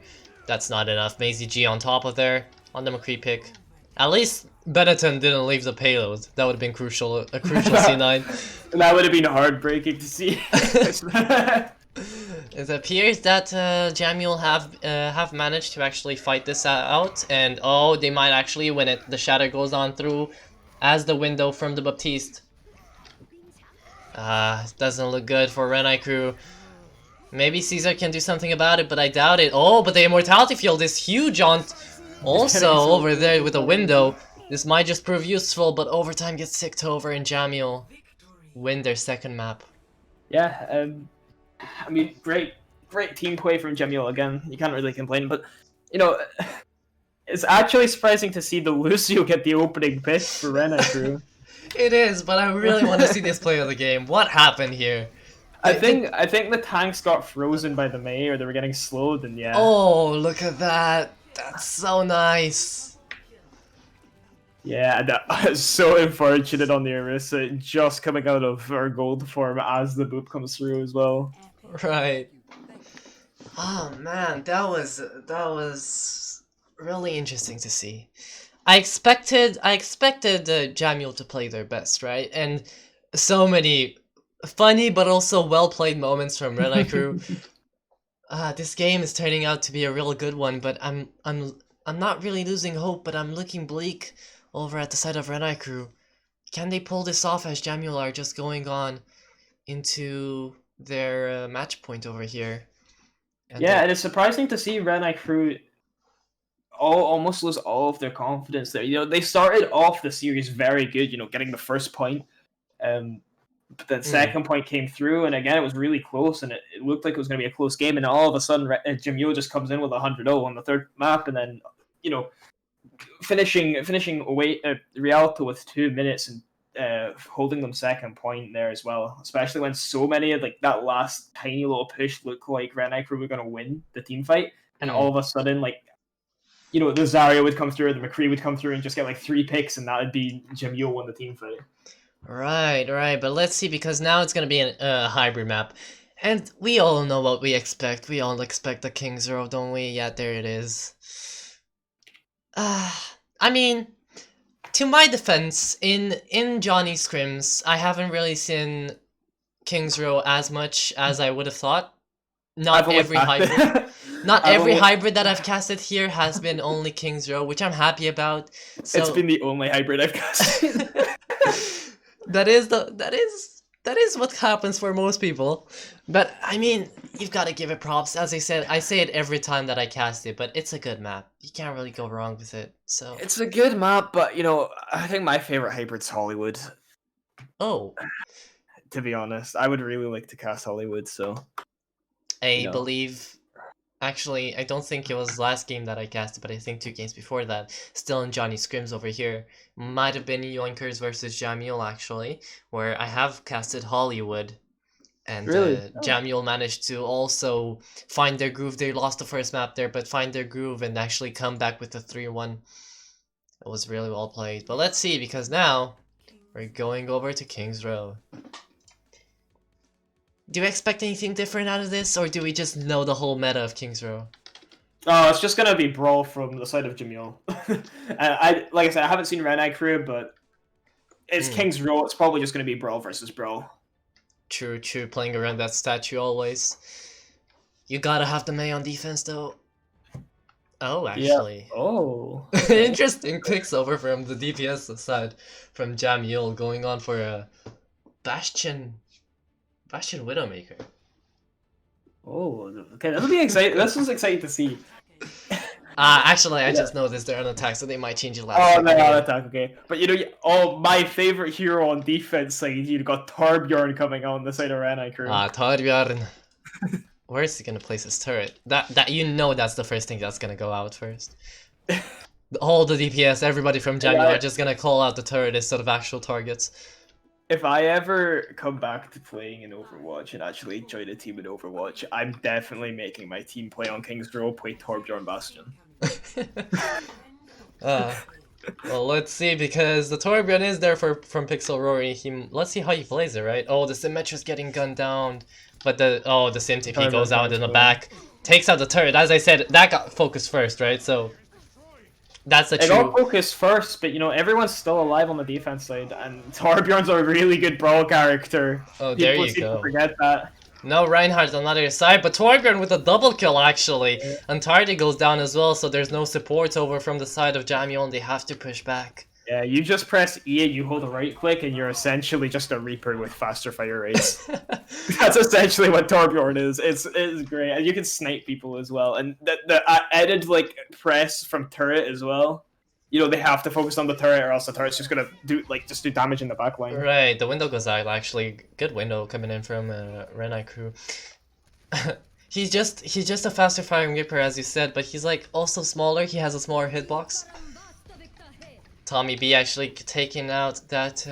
That's not enough. Maisie G on top of there, on the McCree pick. At least Benetton didn't leave the payload. That would have been crucial, a crucial C9. That would have been heartbreaking to see. It appears that Jamyoole have managed to actually fight this out, and oh, they might actually win it. The Shatter goes on through as the window from the Baptiste. Doesn't look good for Renai Crew. Maybe Caesar can do something about it, but I doubt it. Oh, but the Immortality Field is huge on also over there with a window. This might just prove useful, but overtime gets ticked over and Jamyoole win their second map. Yeah, I mean, great team play from Jamyoole again. You can't really complain, but it's actually surprising to see the Lucio get the opening pick for Renai Crew. It is, but I really want to see this play of the game. What happened here? I think the tanks got frozen by the Mei, or they were getting slowed, and yeah. Oh, look at that! That's so nice. Yeah, that was so unfortunate on the Orisa, just coming out of her gold form as the boop comes through as well. Right. Oh man, that was really interesting to see. I expected Jamyoole to play their best, right? And so many funny but also well played moments from Renai Crew. This game is turning out to be a real good one, but I'm not really losing hope, but I'm looking bleak over at the side of Renai Crew. Can they pull this off as Jamyoole are just going on into their match point over here? And it's surprising to see Renai Crew almost lose all of their confidence there. They started off the series very good, getting the first point. But then second point came through, and again, it was really close, and it looked like it was going to be a close game, and all of a sudden, Jamyoole just comes in with 100-0 on the third map, and then, finishing away Rialto with 2 minutes and holding them second point there as well, especially when so many of that last tiny little push looked like Renai crew were going to win the team fight, and all of a sudden, the Zarya would come through, the McCree would come through and just get 3 picks, and that would be Jamyoole won the team fight. Right, but let's see, because now it's gonna be a hybrid map, and we all know what we expect. We all expect the Kingsrow, don't we? Yeah, there it is. I mean, to my defense, in Johnny's scrims, I haven't really seen Kingsrow as much as I would have thought. Not every hybrid. Not every hybrid that I've casted here has been only Kingsrow, which I'm happy about. So it's been the only hybrid I've casted. That is what happens for most people. But I mean, you've got to give it props. As I said, I say it every time that I cast it, but it's a good map. You can't really go wrong with it. So it's a good map, but I think my favorite hybrid's Hollywood. Oh. To be honest, I would really like to cast Hollywood, so I believe. Actually, I don't think it was last game that I casted, but I think 2 games before that, still in Johnny's scrims over here, might have been Yoinkers versus Jamyoole, actually, where I have casted Hollywood, and really? Jamyoole managed to also find their groove. They lost the first map there, but find their groove and actually come back with the 3-1. It was really well played. But let's see, because now we're going over to Kingsrow. Do you expect anything different out of this, or do we just know the whole meta of Kingsrow? Oh, it's just gonna be Brawl from the side of Jamyoole. Like I said, I haven't seen Renai crew, but it's Kingsrow. It's probably just gonna be Brawl versus Brawl. True, playing around that statue always. You gotta have the Mei on defense, though. Oh, actually. Yeah. Oh. Interesting picks over from the DPS side, from Jamyoole, going on for a Bastion Widowmaker. Oh, okay, that'll be exciting. This was exciting to see. Actually, I just noticed they're on attack, so they might change it last. Oh, they're on attack, okay. But my favorite hero on defense side, you've got Torbjorn coming on the side of Renai crew. Torbjorn. Where is he gonna place his turret? That's the first thing that's gonna go out first. All the DPS, everybody from Jamyoole are just gonna call out the turret instead of actual targets. If I ever come back to playing in Overwatch and actually join a team in Overwatch, I'm definitely making my team play on Kingsrow, play Torbjorn Bastion. Well, let's see, because the Torbjorn is there from Pixel Rory. Let's see how he plays it, right? Oh, the Symmetra's getting gunned down, but the Sim TP goes out in the back, takes out the turret. As I said, that got focused first, right? So that's the true. It got focused first, but everyone's still alive on the defense side, and Torbjorn's a really good brawl character. Oh, there you go. People seem to forget that. No, Reinhardt on the other side, but Torbjorn with a double kill actually. Yeah. And Tardy goes down as well, so there's no support over from the side of Jamyoole, and they have to push back. Yeah, you just press E and you hold a right click, and you're essentially just a Reaper with faster fire rates. That's essentially what Torbjorn is. It's great, and you can snipe people as well. And the added press from turret as well. They have to focus on the turret, or else the turret's just gonna do damage in the back line. Right, the window goes out. Actually, good window coming in from Renai crew. he's just a faster firing Reaper, as you said, but he's also smaller. He has a smaller hitbox. Tommy B actually taking out that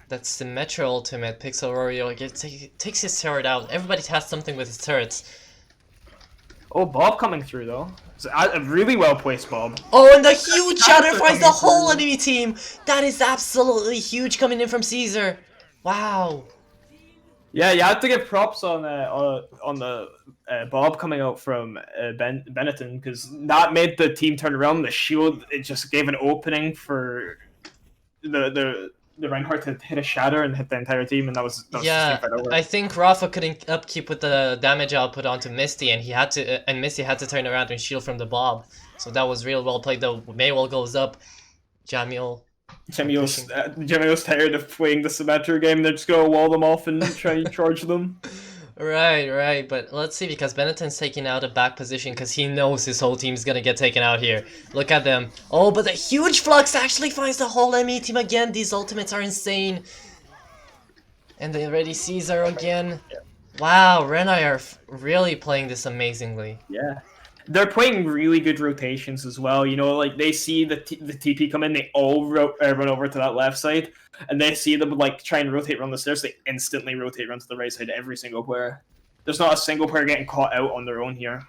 Symmetra ultimate. Pixel Rorio takes his turret out. Everybody has something with his turrets. Oh, Bob coming through though. It's a really well placed Bob. Oh, and the huge shatter finds the whole enemy team. That is absolutely huge coming in from Caesar. Wow. Yeah, you have to give props on the Bob coming out from Benetton, because that made the team turn around. The shield, it just gave an opening for the Reinhardt to hit a shatter and hit the entire team, and that was yeah. I think Rafa couldn't upkeep with the damage output onto Misty, and Misty had to turn around and shield from the Bob. So that was real well played. The Maywall goes up. Jamyole's tired of playing the Symmetra game. They're just gonna wall them off and try and charge them. Right. But let's see, because Benetton's taking out a back position because he knows his whole team's gonna get taken out here. Look at them. Oh, but the huge flux actually finds the whole ME team again. These ultimates are insane. And they already Caesar again. Wow, Renai are really playing this amazingly. Yeah. They're playing really good rotations as well. You know, like they see the TP come in, they all run over to that left side, and they see them like try and rotate around the stairs. They instantly rotate around to the right side. Every single player. There's not a single player getting caught out on their own here.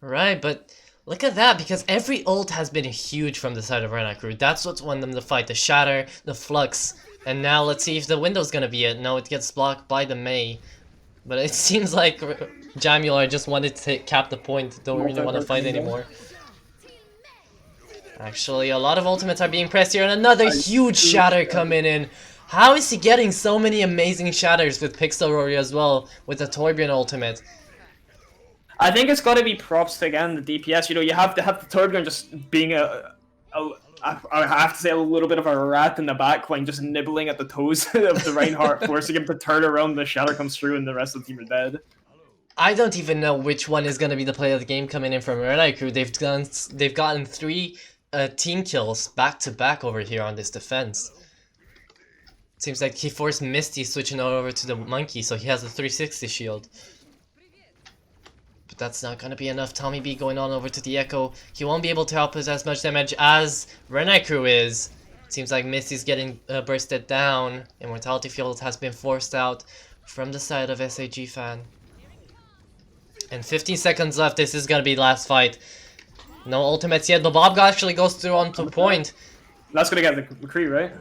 Right, but look at that, because every ult has been huge from the side of Renai crew. That's what's won them the fight. The Shatter, the Flux, and now let's see if the window's gonna be it. No, it gets blocked by the Mei. But it seems like Jamyoole just wanted to cap the point, don't really want to fight anymore. Actually, a lot of ultimates are being pressed here, and another huge shatter coming in. How is he getting so many amazing shatters with Pixel Rory as well, with the Torbjorn ultimate? I think it's got to be props to, again, the DPS. You know, you have to have the Torbjorn just being I have to say, a little bit of a rat in the backline, just nibbling at the toes of the Reinhardt, forcing him to turn around. The shatter comes through, and the rest of the team are dead. I don't even know which one is gonna be the play of the game coming in from Renai crew. They've gotten 3 team kills back to back over here on this defense. Seems like he forced Misty switching over to the monkey, so he has a 360 shield. But that's not gonna be enough. Tommy B going on over to the Echo. He won't be able to help us as much damage as Renai crew is. Seems like Misty's getting bursted down. Immortality Field has been forced out from the side of SAG fan. And 15 seconds left. This is gonna be the last fight. No ultimates yet. The Bob actually goes through onto point. That's gonna get the McCree, right?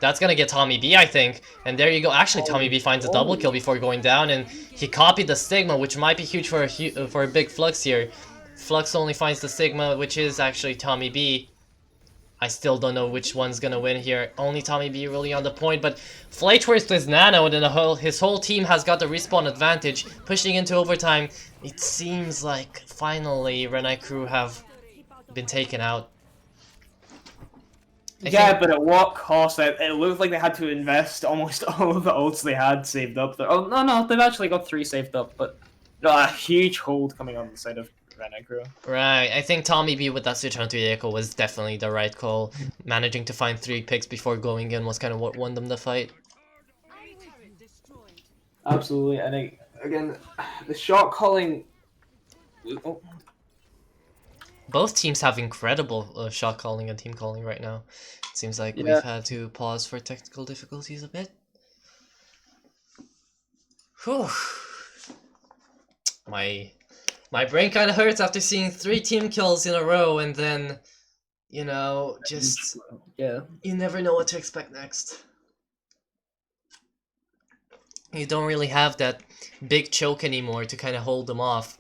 That's gonna get Tommy B, I think. And there you go. Actually, Tommy B finds a double kill before going down, and he copied the Sigma, which might be huge for a big Flux here. Flux only finds the Sigma, which is actually Tommy B. I still don't know which one's gonna win here. Only Tommy B really on the point, but Flightworth is Nano, and then his whole team has got the respawn advantage, pushing into overtime. It seems like finally Renai crew have been taken out. Yeah, but at what cost? It looked like they had to invest almost all of the ults they had saved up. Oh, no, they've actually got 3 saved up, but a huge hold coming on the side of Renai crew. Right, I think Tommy B with that switch onto the Echo was definitely the right call. Managing to find 3 picks before going in was kind of what won them the fight. Absolutely, I think, again, the shot calling... Oh. Both teams have incredible shot calling and team calling right now. It seems like we've had to pause for technical difficulties a bit. Whew. My brain kind of hurts after seeing 3 team kills in a row, and then, you know, just you never know what to expect next. You don't really have that big choke anymore to kind of hold them off.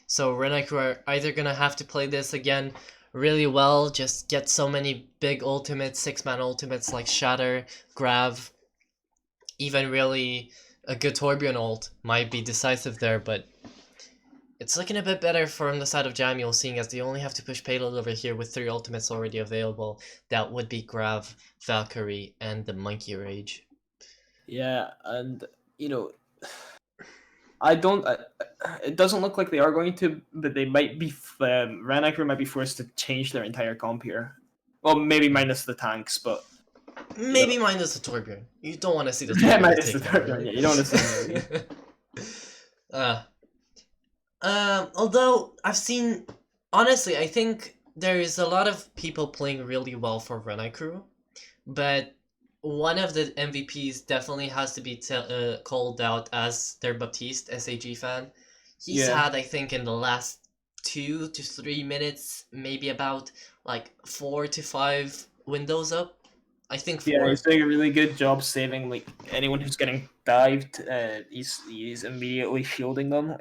So Renai crew are either gonna have to play this again really well, just get so many big ultimates, 6-man ultimates like Shatter, Grav, even really a good Torbjorn ult might be decisive there, but it's looking a bit better from the side of Jamyoole, seeing as they only have to push payload over here with 3 ultimates already available. That would be Grav, Valkyrie, and the Monkey Rage. Yeah, and, you know... it doesn't look like they are going to, but they might be. Renai crew might be forced to change their entire comp here. Well, maybe minus the tanks, but maybe minus the Torbjorn. You don't want to see the Torbjorn. Minus the Torbjorn. Yeah, you don't want to see. Although I've seen, honestly, I think there is a lot of people playing really well for Renai crew, but one of the MVPs definitely has to be called out as their Baptiste, SAG fan. He's had, I think, in the last 2 to 3 minutes, maybe about like 4 to 5 windows up. I think 4. Yeah, he's doing a really good job saving like anyone who's getting dived. He's immediately shielding them,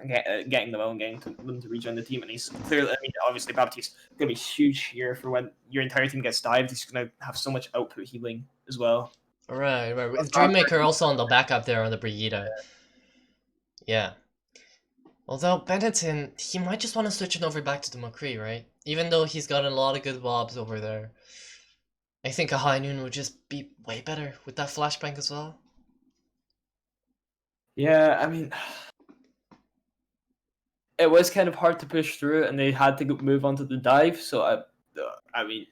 getting them out, and getting them to rejoin the team. And he's clearly, I mean, obviously, Baptiste is gonna be huge here for when your entire team gets dived. He's gonna have so much output healing as well. Right. With Dreammaker also on the backup there on the Brigitte. Yeah. Although Benetton, he might just want to switch it over back to the McCree, right? Even though he's got a lot of good wobs over there. I think a High Noon would just be way better with that flashbang as well. Yeah, I mean, it was kind of hard to push through, and they had to move on to the dive. So I mean,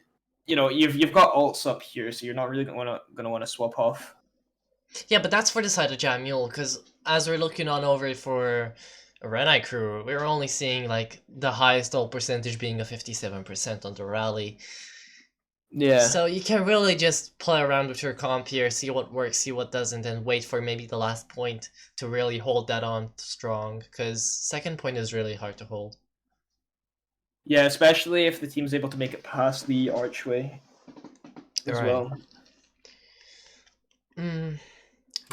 you've got alts up here, so you're not really gonna want to swap off. Yeah, but that's for the side of Jamyoole, because as we're looking on over for Renai crew, we're only seeing like the highest ult percentage being a 57% on the rally. Yeah. So you can really just play around with your comp here, see what works, see what doesn't, and wait for maybe the last point to really hold that on strong, because second point is really hard to hold. Yeah, especially if the team's able to make it past the archway as Right. well.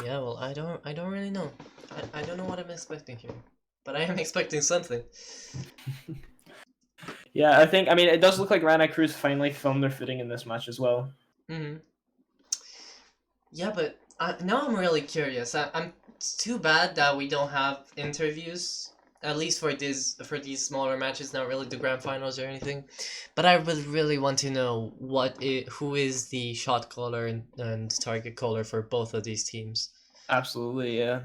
Yeah, well, I don't really know. I don't know what I'm expecting here, but I am expecting something. Yeah, I mean, it does look like Renai Cruz finally found their footing in this match as well. Yeah, but now I'm really curious. It's too bad that we don't have interviews, at least for these smaller matches, not really the grand finals or anything. But I would really want to know who is the shot caller and target caller for both of these teams. Absolutely, yeah.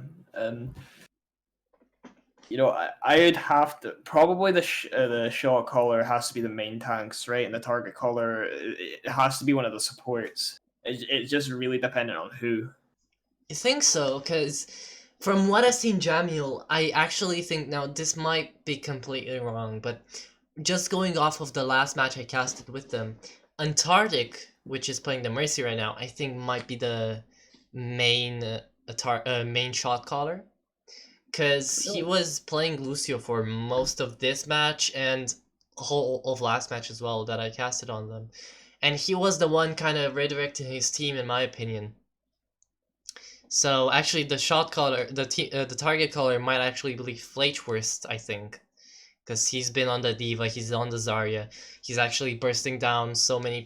I'd have to probably the shot caller has to be the main tanks, right? And the target caller it has to be one of the supports. It's just really dependent on who. You think so? Because from what I've seen Jamyoole, I actually think, now this might be completely wrong, but just going off of the last match I casted with them, Antarctic, which is playing the Mercy right now, I think might be the main main shot caller. Because he was playing Lucio for most of this match and whole of last match as well that I casted on them. And he was the one kind of redirecting his team, in my opinion. So actually, the shot caller, the target caller might actually be Fleischwurst, I think, because he's been on the Diva, he's on the Zarya, he's actually bursting down so many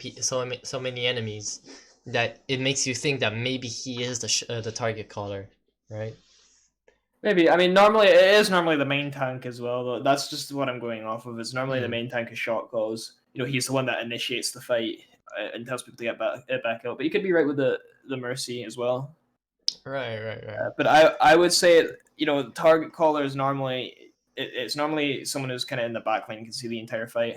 enemies that it makes you think that maybe he is the target caller, right? Maybe. I mean, normally it is normally the main tank as well. Though that's just what I'm going off of. It's normally the main tank is shot calls. He's the one that initiates the fight and tells people to get back out. But you could be right with the Mercy as well. Right. But I would say target caller is normally it's normally someone who's kind of in the back line and can see the entire fight.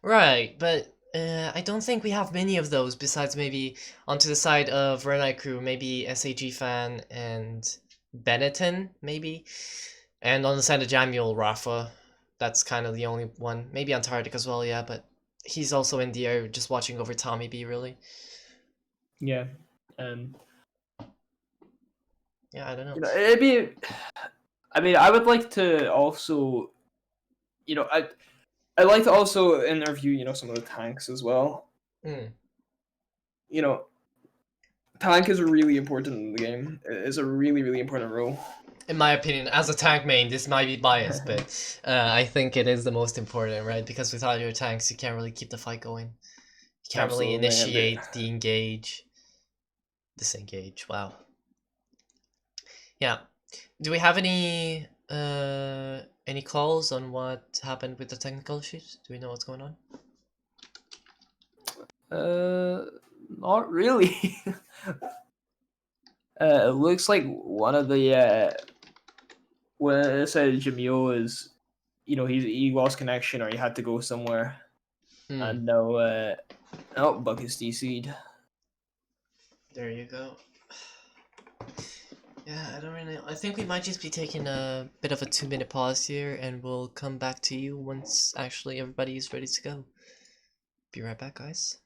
Right, but I don't think we have many of those besides maybe onto the side of Renai crew, maybe SAG fan and Benetton, maybe. And on the side of Jamyoole, Rafa. That's kind of the only one. Maybe Antarctic as well, yeah, but he's also in the air just watching over Tommy B, really. Yeah. Yeah, I don't know. It'd be. I mean, I would like to also. I'd like to also interview some of the tanks as well. Tank is really important in the game. It's a really, really important role. In my opinion, as a tank main, this might be biased, but I think it is the most important, right? Because without your tanks, you can't really keep the fight going. You can't really initiate the engage. Disengage, wow. Yeah. Do we have any calls on what happened with the technical issues? Do we know what's going on? Not really. It looks like one of the when it said Jamyoole is, he lost connection or he had to go somewhere, and now Buck is DC'd. There you go. Yeah, I don't really know. I think we might just be taking a bit of a 2-minute pause here, and we'll come back to you once actually everybody is ready to go. Be right back, guys.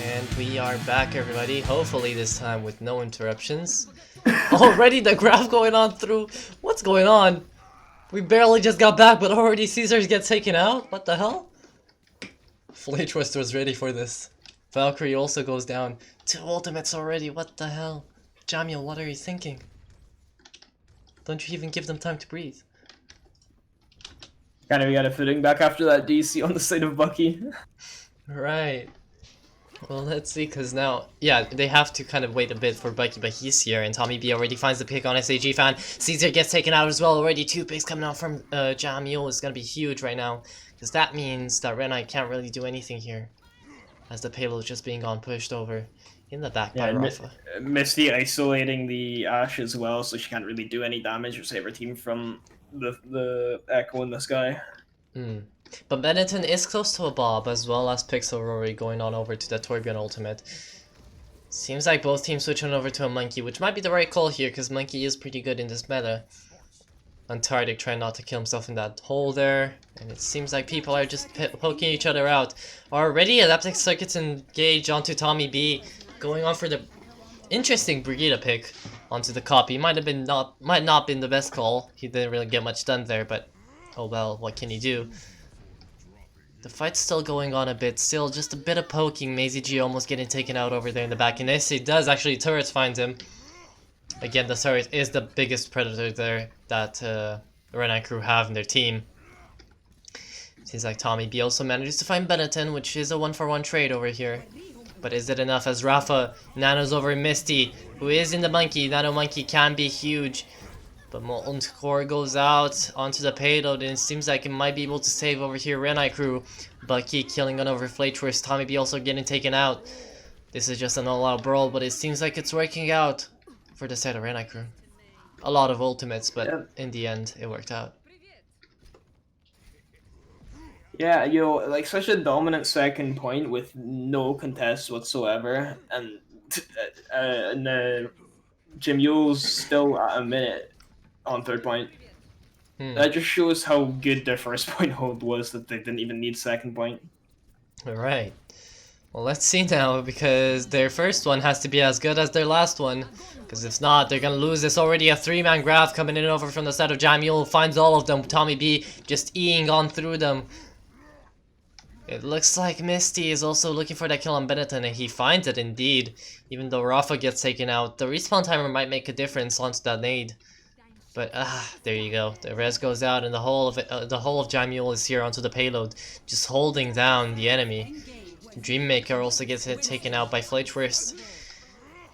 And we are back, everybody. Hopefully this time with no interruptions. Already the graph going on through. What's going on? We barely just got back, but already Caesars get taken out? What the hell? Flaytrust was ready for this. Valkyrie also goes down. 2 ultimates already, what the hell? Jamyoole, what are you thinking? Don't you even give them time to breathe? Kind of got a footing back after that DC on the side of Bucky. Right. Well, let's see, because now, yeah, they have to kind of wait a bit for Bucky, but he's here, and Tommy B already finds the pick on SAG fan. Caesar gets taken out as well already. 2 picks coming out from Jamyoole is going to be huge right now, because that means that Renai can't really do anything here, as the payload is just being pushed over in the back by Rafa. Misty isolating the Ashe as well, so she can't really do any damage or save her team from the Echo in the sky. But Benetton is close to a Bob, as well as Pixel Rory going on over to the Torbjorn ultimate. Seems like both teams switching over to a Monkey, which might be the right call here, because Monkey is pretty good in this meta. Antarctic trying not to kill himself in that hole there, and it seems like people are just poking each other out. Already, Adaptive Circuits engage onto Tommy B, going on for the interesting Brigida pick onto the copy. Might not been the best call. He didn't really get much done there, but oh well, what can you do? The fight's still going on a bit, still just a bit of poking. Maisie G almost getting taken out over there in the back, and this it does actually, turrets finds him. Again, the turret is the biggest predator there that Renai crew have in their team. Seems like Tommy B also manages to find Benetton, which is a 1-for-1 trade over here. But is it enough as Rafa nanos over Misty, who is in the Monkey. Nano Monkey can be huge. But Molten Core goes out onto the payload, and it seems like it might be able to save over here Renai crew. Bucky killing on over Flaytrust, Tommy B also getting taken out. This is just an all-out brawl, but it seems like it's working out for the side of Renai crew. A lot of ultimates, but in the end, it worked out. Yeah, like such a dominant second point with no contest whatsoever, and Jamyoole's still at a minute on third point. That just shows how good their first point hold was, that they didn't even need second point. Alright. Well, let's see now, because their first one has to be as good as their last one. Because if not, they're going to lose. This already a 3-man graph coming in over from the side of Jamyoole. Finds all of them. Tommy B just eeing on through them. It looks like Misty is also looking for that kill on Benetton, and he finds it indeed. Even though Rafa gets taken out, the respawn timer might make a difference onto that nade. But there you go. The res goes out, and the whole of Jamyoole is here onto the payload, just holding down the enemy. Dreammaker also gets taken out by Flaytrust.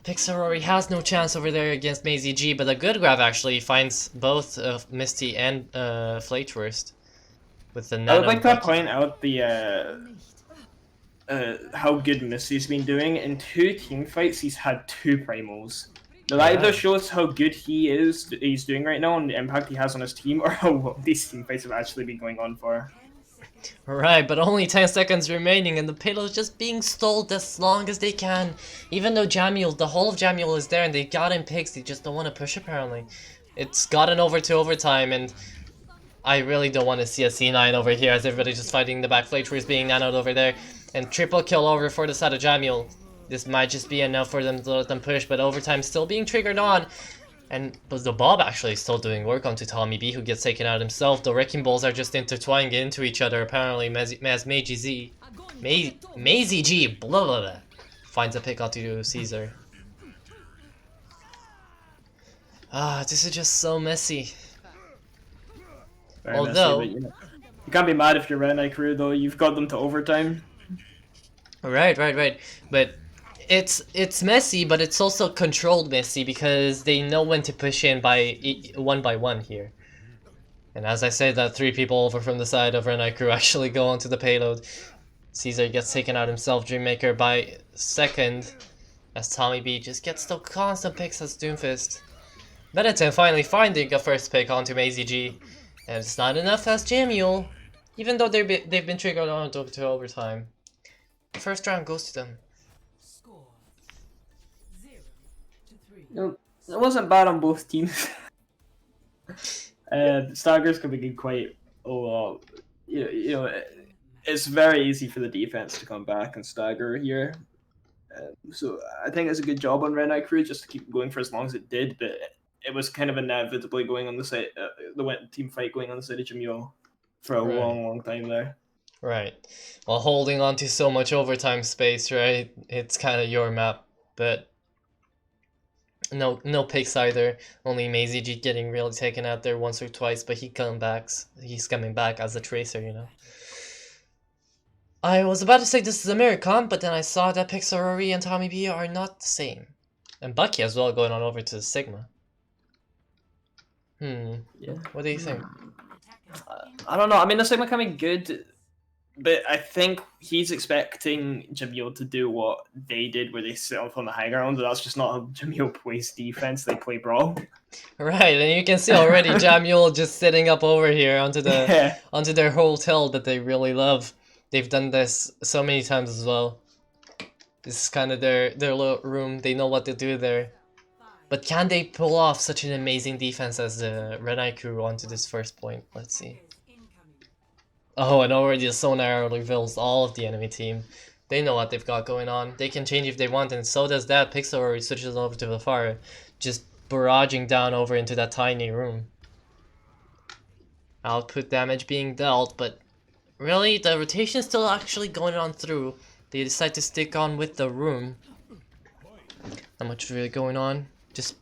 Pixarori has no chance over there against Maisie G, but a good grab actually finds both Misty and Flaytrust with the nano. I would like to point out the how good Misty's been doing. In 2 team fights, he's had 2 primals. Now, that either shows how good he's doing right now and the impact he has on his team, or how well these team fights have actually been going on for. Right, but only 10 seconds remaining, and the payload is just being stalled as long as they can. Even though Jamyoole, the whole of Jamyoole is there, and they got in picks, they just don't want to push apparently. It's gotten over to overtime, and I really don't want to see a C9 over here, as everybody's just fighting the back. Flaytrust being nanoed over there, and triple kill over for the side of Jamyoole. This might just be enough for them to let them push, but overtime still being triggered on. And the Bob actually is still doing work onto Tommy B, who gets taken out himself. The Wrecking Balls are just intertwining into each other, apparently, as Maisie G, blah, blah, blah, finds a pick onto Caesar. This is just so messy. Very Although... messy, but, you can't be mad if you're Renai crew, though. You've got them to overtime. Right. But it's messy, but it's also controlled messy, because they know when to push in one by one here. And as I said, that 3 people over from the side of Renai crew actually go onto the payload. Caesar gets taken out himself, Dreammaker by second, as Tommy B just gets the constant picks as Doomfist. Benetton finally finding a first pick onto Maisie G, and it's not enough as Jamyoole, even though they've been triggered on to overtime. The first round goes to them. No, it wasn't bad on both teams. Staggers can be quite it's very easy for the defense to come back and stagger here. So I think it's a good job on Renai Crew just to keep going for as long as it did, but it was kind of inevitably going on the side, the team fight going on the side of Jamyoole for a Right. long time there. Right. While holding on to so much overtime space, right? It's kind of your map, but no picks either. Only Maisie G getting really taken out there once or twice, but he's coming back as a tracer, you know. I was about to say this is a mirror comp, but then I saw that Pixarori and Tommy B are not the same. And Bucky as well going on over to Sigma. Yeah. What do you think? I don't know. I mean, the Sigma coming good, but I think he's expecting Jamyoole to do what they did, where they sit up on the high ground. That's just not how Jamyoole plays defense. They play brawl. Right, and you can see already Jamyoole just sitting up over here onto Yeah. onto their hotel that they really love. They've done this so many times as well. This is kind of their little room. They know what to do there. But can they pull off such an amazing defense as the Renai crew onto this first point? Let's see. Oh, and already the sonar reveals all of the enemy team. They know what they've got going on. They can change if they want, and so does that. Pixel already switches over to the far, just barraging down over into that tiny room. Output damage being dealt, but really, the rotation is still actually going on through. They decide to stick on with the room. Not much really going on. Just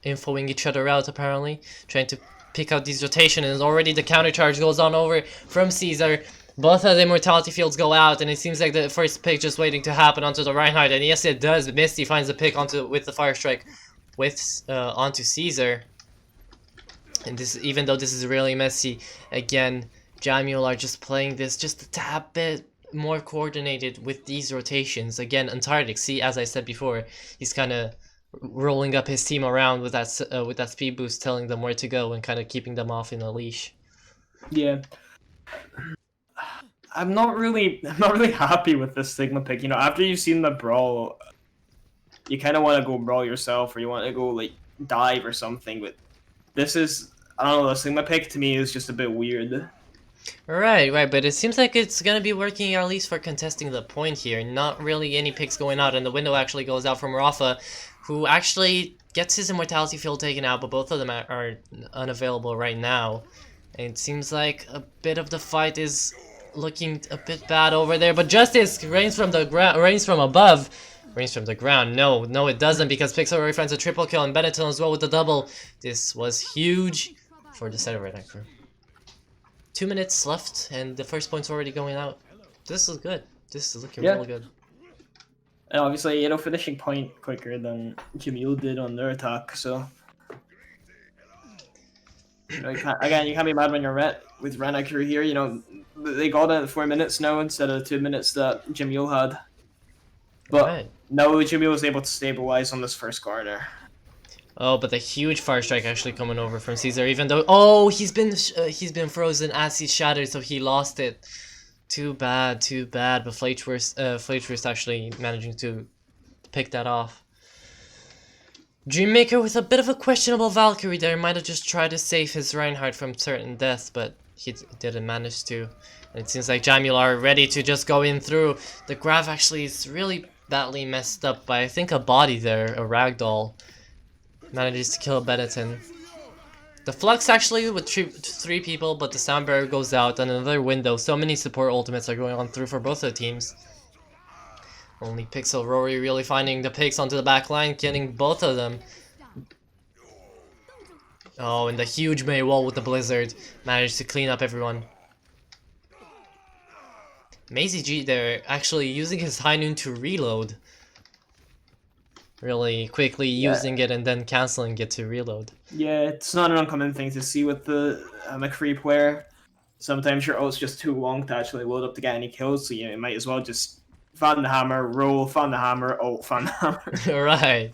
infoing each other out, apparently. Trying to pick out these rotations, and already the counter charge goes on over from Caesar. Both of the immortality fields go out, and it seems like the first pick just waiting to happen onto the Reinhardt. And yes, it does. Misty finds the pick with the fire strike onto Caesar. And this, even though this is really messy, again, Jamyoole are just playing this just a tad bit more coordinated with these rotations. Again, Antarctic, see, as I said before, he's kind of rolling up his team around with that speed boost, telling them where to go and kind of keeping them off in a leash. Yeah. I'm not really happy with this Sigma pick. You know, after you've seen the brawl, you kind of want to go brawl yourself, or you want to go like dive or something. But this is, I don't know, the Sigma pick to me is just a bit weird. Right, but it seems like it's gonna be working at least for contesting the point here. Not really any picks going out, and the window actually goes out from Rafa, who actually gets his immortality field taken out, but both of them are unavailable right now. And it seems like a bit of the fight is looking a bit bad over there, but Justice reigns from the ground, reigns from above. Reigns from the ground. No, it doesn't, because Pixel already finds a triple kill, and Benetton as well with the double. This was huge for the side of Renai crew. 2 minutes left, and the first point's already going out. This is good. This is looking really good. And obviously, you know, finishing point quicker than Jamyoole did on their attack, so... You know, you can't be mad when you're with Renai crew here. You know, they got it at 4 minutes now instead of the 2 minutes that Jamyoole had. But now Jamyoole was able to stabilize on this first corner. Oh, but the huge fire strike actually coming over from Caesar, even though he's been frozen as he's shattered, so he lost it. Too bad. But Flatewurst actually managing to pick that off. Dreammaker with a bit of a questionable Valkyrie there, might have just tried to save his Reinhardt from certain death, but he didn't manage to. And it seems like Jamyoole are ready to just go in through. The graph actually is really badly messed up by, I think, a body there, a ragdoll. Manages to kill Benetton. The Flux actually with three people, but the sound barrier goes out, and another window. So many support ultimates are going on through for both of the teams. Only Pixel Rory really finding the picks onto the back line, getting both of them. Oh, and the huge May wall with the Blizzard managed to clean up everyone. Maisie G there actually using his High Noon to reload. Really quickly using it and then cancelling it to reload. Yeah, it's not an uncommon thing to see with the McCree player. Sometimes your ult's just too long to actually load up to get any kills, so you might as well just fan the hammer, roll, fan the hammer, ult, fan the hammer. Right.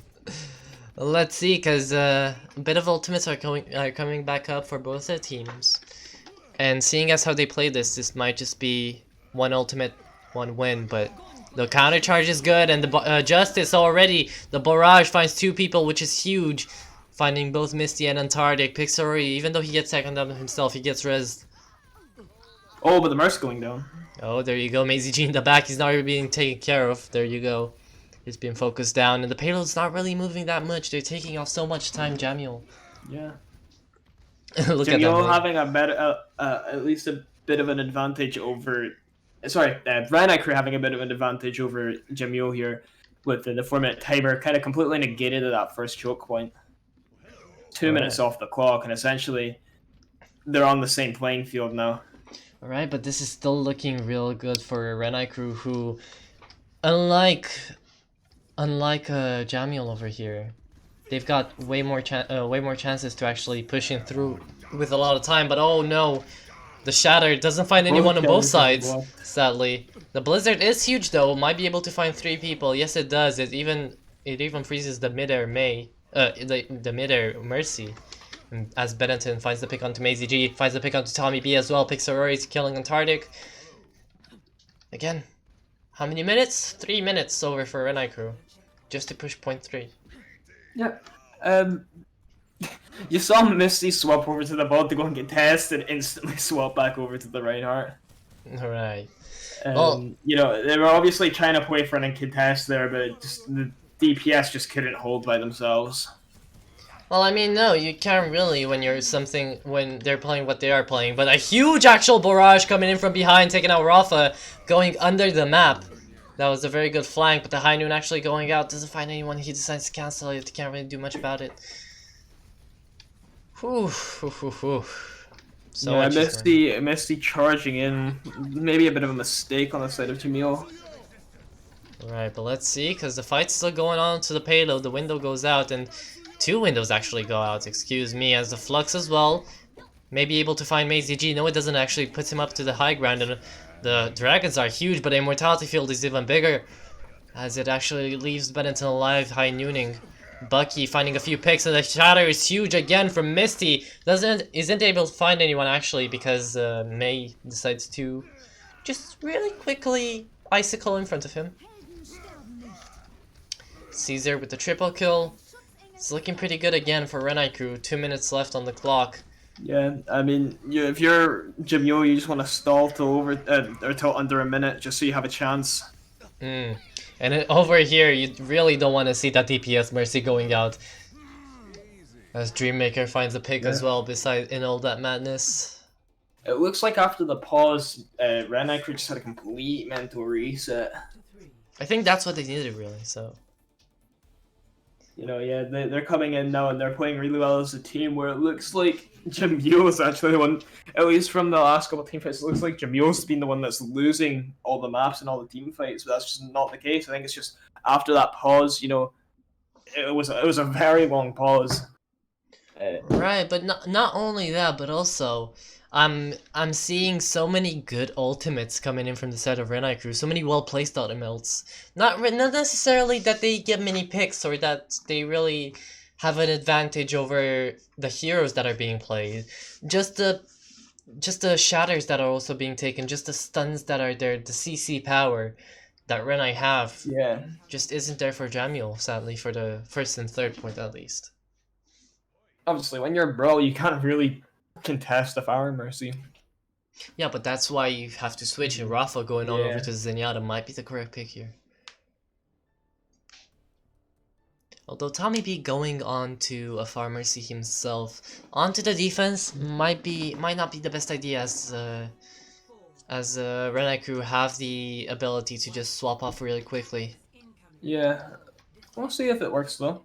Let's see, because a bit of ultimates are coming back up for both the teams. And seeing as how they play this might just be one ultimate, one win, but the counter charge is good, and the Justice already, the barrage finds two people, which is huge. Finding both Misty and Antarctic. Pixori, even though he gets second up himself, he gets rezzed. Oh, but the Merc's going down. Oh, there you go. Maisie G in the back. He's not even being taken care of. There you go. He's been focused down, and the payload's not really moving that much. They're taking off so much time, Jamyoole. Yeah. Look at that Jamyoole mid. having a better, at least a bit of an advantage over. Sorry, Renai crew having a bit of an advantage over Jamyoole here, with the 4-minute timer kind of completely negated at that first choke point. 2 minutes off the clock, and essentially they're on the same playing field now. Alright, but this is still looking real good for Renai crew, who, unlike Jamyoole over here, they've got way more chances to actually pushing through with a lot of time. But oh no, the Shatter doesn't find anyone on both sides. Sadly, the Blizzard is huge though. Might be able to find 3 people. Yes, it does. It even freezes the midair the midair Mercy. And as Benetton finds the pick onto Maisie G, finds the pick onto Tommy B as well. Picks Aurori's killing Antarctic. Again, how many minutes? 3 minutes over for Renai crew, just to push point 3. Yeah. You saw Misty swap over to the bot to go and get tested and instantly swap back over to the Reinhardt. Alright. Well, you know, they were obviously trying to play for an contest there, but just, the DPS just couldn't hold by themselves. Well, I mean, no, you can't really when they're playing what they are playing. But a huge actual barrage coming in from behind, taking out Rafa, going under the map. That was a very good flank, but the High Noon actually going out, doesn't find anyone, he decides to cancel it, can't really do much about it. Whew, whew, whew, whew. So yeah, Misty charging in, maybe a bit of a mistake on the side of Jamyoole. Alright, but let's see, because the fight's still going on to the payload, the window goes out, and 2 windows actually go out, excuse me, as the Flux as well may be able to find Maisie G. No, it doesn't actually put him up to the high ground, and the dragons are huge, but the immortality field is even bigger, as it actually leaves Benetton alive, high nooning. Bucky finding a few picks, and the shatter is huge again from Misty. Isn't able to find anyone actually, because May decides to just really quickly icicle in front of him. Caesar with the triple kill. It's looking pretty good again for Renai crew. 2 minutes left on the clock. Yeah, I mean, if you're Jamyoole, you just want to stall till till under a minute, just so you have a chance. And over here, you really don't want to see that DPS Mercy going out. As Dreammaker finds a pick as well, beside in all that madness. It looks like after the pause, Renai crew just had a complete mental reset. I think that's what they needed, really, so. You know, yeah, they're coming in now and they're playing really well as a team, where it looks like Jamyoole is actually the one, at least from the last couple of team fights, it looks like Jamyoole's been the one that's losing all the maps and all the team fights, but that's just not the case. I think it's just after that pause, you know, it was a very long pause. Right, but not only that, but also I'm seeing so many good ultimates coming in from the side of Renai crew. So many well placed ultimates. Not necessarily that they get many picks or that they really have an advantage over the heroes that are being played. Just the shatters that are also being taken, just the stuns that are there, the CC power that Renai have. Yeah. Just isn't there for Jamyoole, sadly, for the first and third point at least. Obviously, when you're a bro, you can't really contest the Fire Mercy. Yeah, but that's why you have to switch, and Rafa going on over to Zenyatta might be the correct pick here. Although Tommy B going on to a Pharmacy himself onto the defense might not be the best idea, as Renai crew have the ability to just swap off really quickly. Yeah, we'll see if it works though.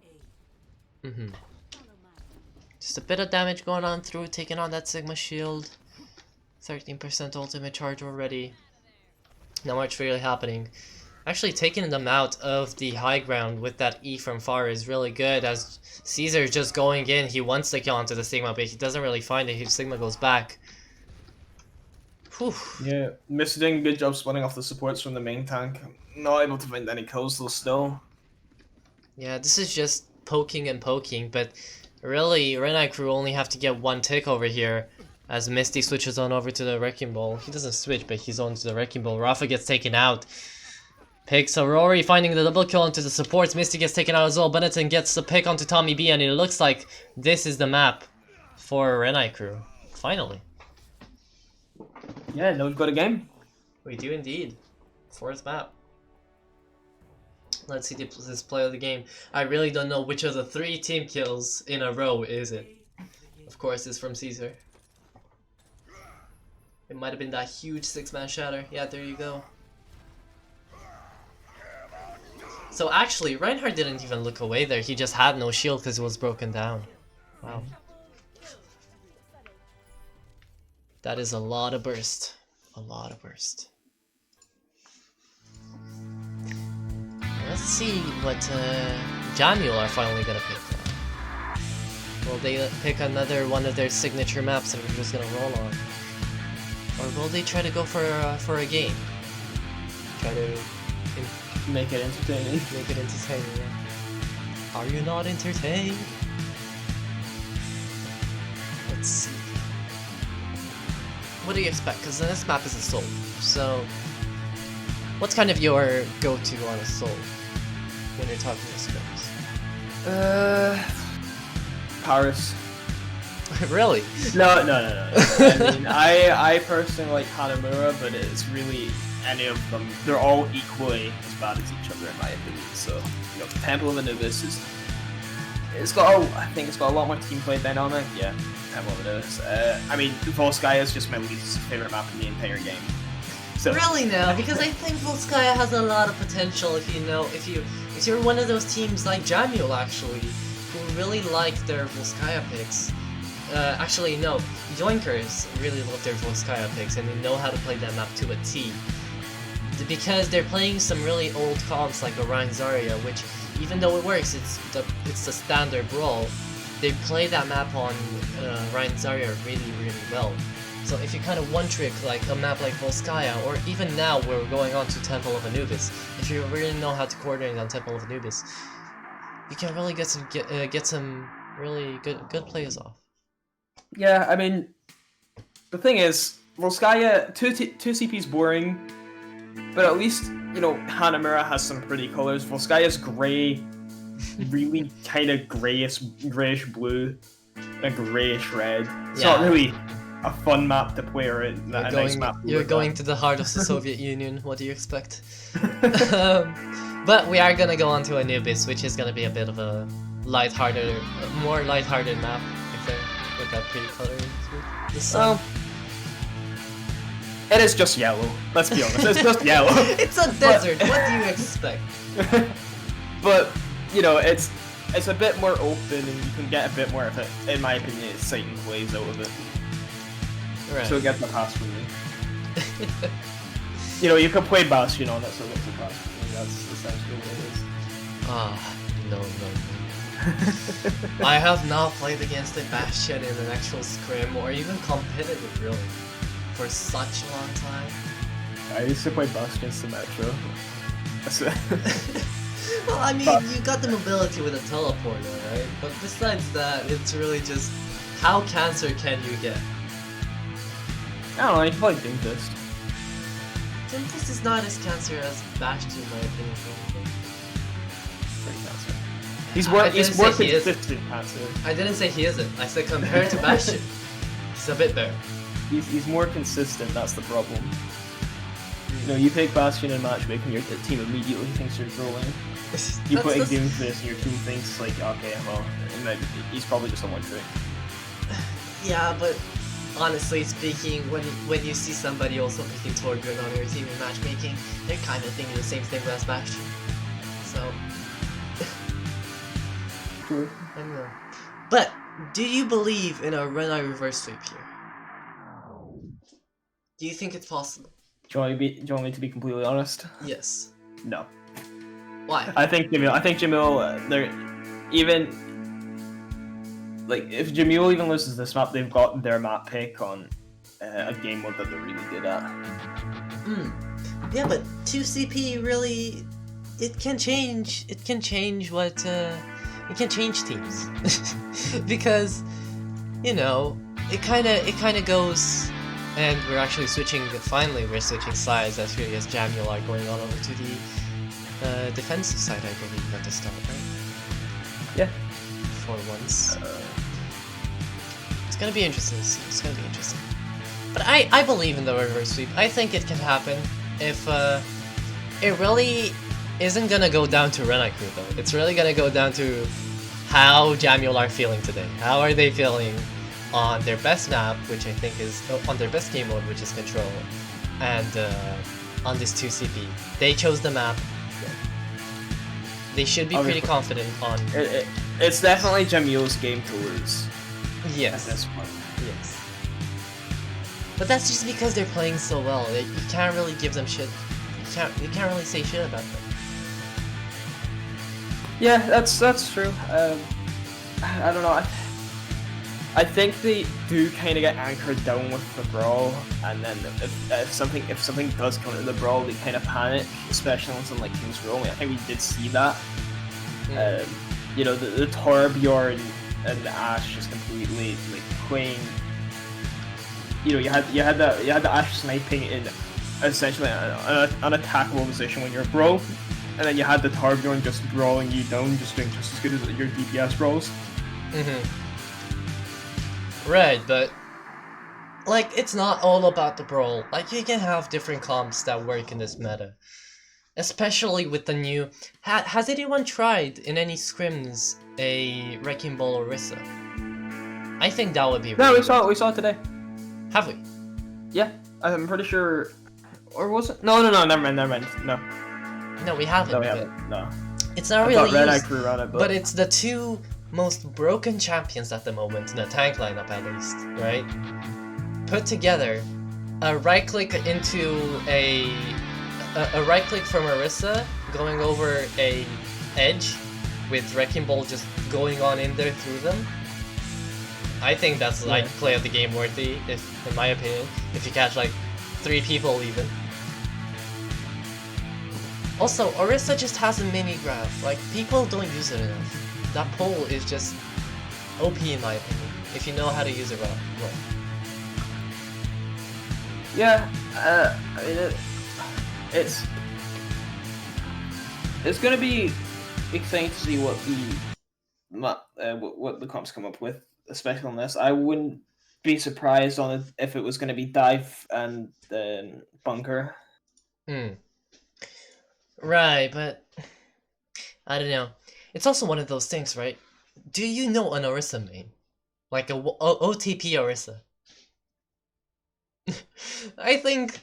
Just a bit of damage going on through, taking on that Sigma shield. 13% ultimate charge already. Not much really happening. Actually, taking them out of the high ground with that E from far is really good, as Caesar is just going in. He wants to kill onto the Sigma, but he doesn't really find it. His Sigma goes back. Whew. Yeah, Mr. doing a good job splitting off the supports from the main tank. Not able to find any kills though still. Yeah, this is just poking and poking, but really, Renai crew only have to get one tick over here, as Misty switches on over to the Wrecking Ball. He doesn't switch, but he's on to the Wrecking Ball. Rafa gets taken out. Picks Aurori, finding the double kill onto the supports. Misty gets taken out as well. Benetton gets the pick onto Tommy B, and it looks like this is the map for Renai crew. Finally. Yeah, no, we've got a game. We do indeed. Fourth map. Let's see this play of the game. I really don't know which of the 3 team kills in a row is it. Of course, it's from Caesar. It might have been that huge 6-man shatter. Yeah, there you go. So actually, Reinhardt didn't even look away there. He just had no shield because it was broken down. Wow. That is a lot of burst. A lot of burst. Let's see what Jamyoole are finally gonna pick. Will they pick another one of their signature maps that we're just gonna roll on? Or will they try to go for a game? Try to Make it entertaining. make it entertaining, yeah. Are you not entertained? Let's see. What do you expect? Because this map is a soul. So, what's kind of your go-to on a soul when you're talking to Scrims? Paris. Really? No. I mean, I personally like Hanamura, but it's really any of them. They're all equally as bad as each other in my opinion. So, Temple of Anubis is. I think it's got a lot more team play dynamic. Yeah, Temple of Anubis. I mean, Volskaya is just my least favorite map in the entire game. So. Really now? Because I think Volskaya has a lot of potential if you're one of those teams like Jamyoole actually, who really like their Volskaya picks. Actually no, Yoinkers really love their Volskaya picks and they know how to play that map to a T. Because they're playing some really old comps like Orion Zarya, which even though it works, it's the standard brawl. They play that map on Orion Zarya really well. So if you kind of one-trick like a map like Volskaya, or even now we're going on to Temple of Anubis, if you really know how to coordinate on Temple of Anubis, you can really get some really good plays off. Yeah, I mean, the thing is, Volskaya 2 CP is boring, but at least Hanamura has some pretty colors. Volskaya's gray, really kind of grayish blue, and grayish red. It's not really a fun map to play, or nice map. You're going to the heart of the Soviet Union. What do you expect? But we are gonna go on to Anubis, which is gonna be a bit of a more lighthearted map, I think, with that pretty color. The sun. It is just yellow. Let's be honest. It's just yellow. It's a desert. What do you expect? But it's a bit more open, and you can get a bit more of it. In my opinion, exciting plays out of it. Right. So it gets a pass from me. You can play Bastion on it, so it gets a pass from me. That's essentially what it is. Ah, no. I have not played against a Bastion in an actual scrim, or even competitive, really, for such a long time. I used to play Bastion Symmetra. Well, I mean, you got the mobility with a teleporter, right? But besides that, it's really just how cancer can you get? I don't know, you can play Doomfist. Doomfist is not as cancer as Bastion, in my opinion. Pretty cancer. He's more consistent cancer. I didn't say he isn't. I said compared to Bastion, he's a bit better. He's more consistent, that's the problem. You pick Bastion in matchmaking, your team immediately thinks you're trolling. You put Doomfist and your team thinks like, okay, well, he's probably just a one-trick. Yeah, but honestly speaking, when you see somebody also picking Torgun on your team in matchmaking, they're kind of thinking the same thing as Bastion. So, True. I don't know. But do you believe in a Renai reverse sweep here? Do you think it's possible? Do you want me to be completely honest? Yes. No. Why? I think Jamyoole, they're even like if Jamyoole even loses this map, they've got their map pick on a game mode that they're really good at. Yeah, but 2 CP really, it can change what it can change teams because it kind of goes. And we're actually finally we're switching sides as really as Jamyoole are going on over to the defensive side, I believe, at the start, right? Yeah. For once. It's gonna be interesting to see. But I believe in the reverse sweep. I think it can happen if isn't gonna go down to Renai crew though. It's really gonna go down to how Jamyoole are feeling today. How are they feeling on their best map, which I think is on their best game mode, which is Control, and on this 2CP. They chose the map. They should be pretty confident on. It's definitely Jamyoole's game to lose. Yes. At this point. Yes. But that's just because they're playing so well. You can't really give them shit. You can't really say shit about them. Yeah, that's true. I don't know. I think they do kind of get anchored down with the brawl, and then if something does come into the brawl, they kind of panic, especially on something like Kingsrow. I think we did see that. You know, the Torbjorn and the Ashe just completely like playing. You know, you had the Ashe sniping in essentially an unattackable position when you're bro, and then you had the Torbjorn just brawling you down, just doing just as good as your DPS brawls. Right, but like it's not all about the brawl. Like you can have different comps that work in this meta, especially with the new. Has anyone tried in any scrims a Wrecking Ball Orisa? I think that would be. No, we saw it today. Have we? Yeah, I'm pretty sure. Or was it? No, never mind. No. No, we haven't. No, we haven't. No. It's not I really thought Renai used, crew ran it, but it's the two most broken champions at the moment in the tank lineup, at least, right? Put together, a right click into a right click from Orisa going over a edge with Wrecking Ball just going on in there through them. I think that's like play of the game worthy, if in my opinion. If you catch like 3 people even. Also, Orisa just has a mini grab. Like people don't use it enough. That pole is just OP in my opinion, if you know how to use it well. Yeah, I mean it's gonna be exciting to see what the comps come up with, especially on this. I wouldn't be surprised on it if it was gonna be dive and bunker. Right, but I don't know. It's also one of those things, right? Do you know an Orisa main? Like a OTP Orisa? I think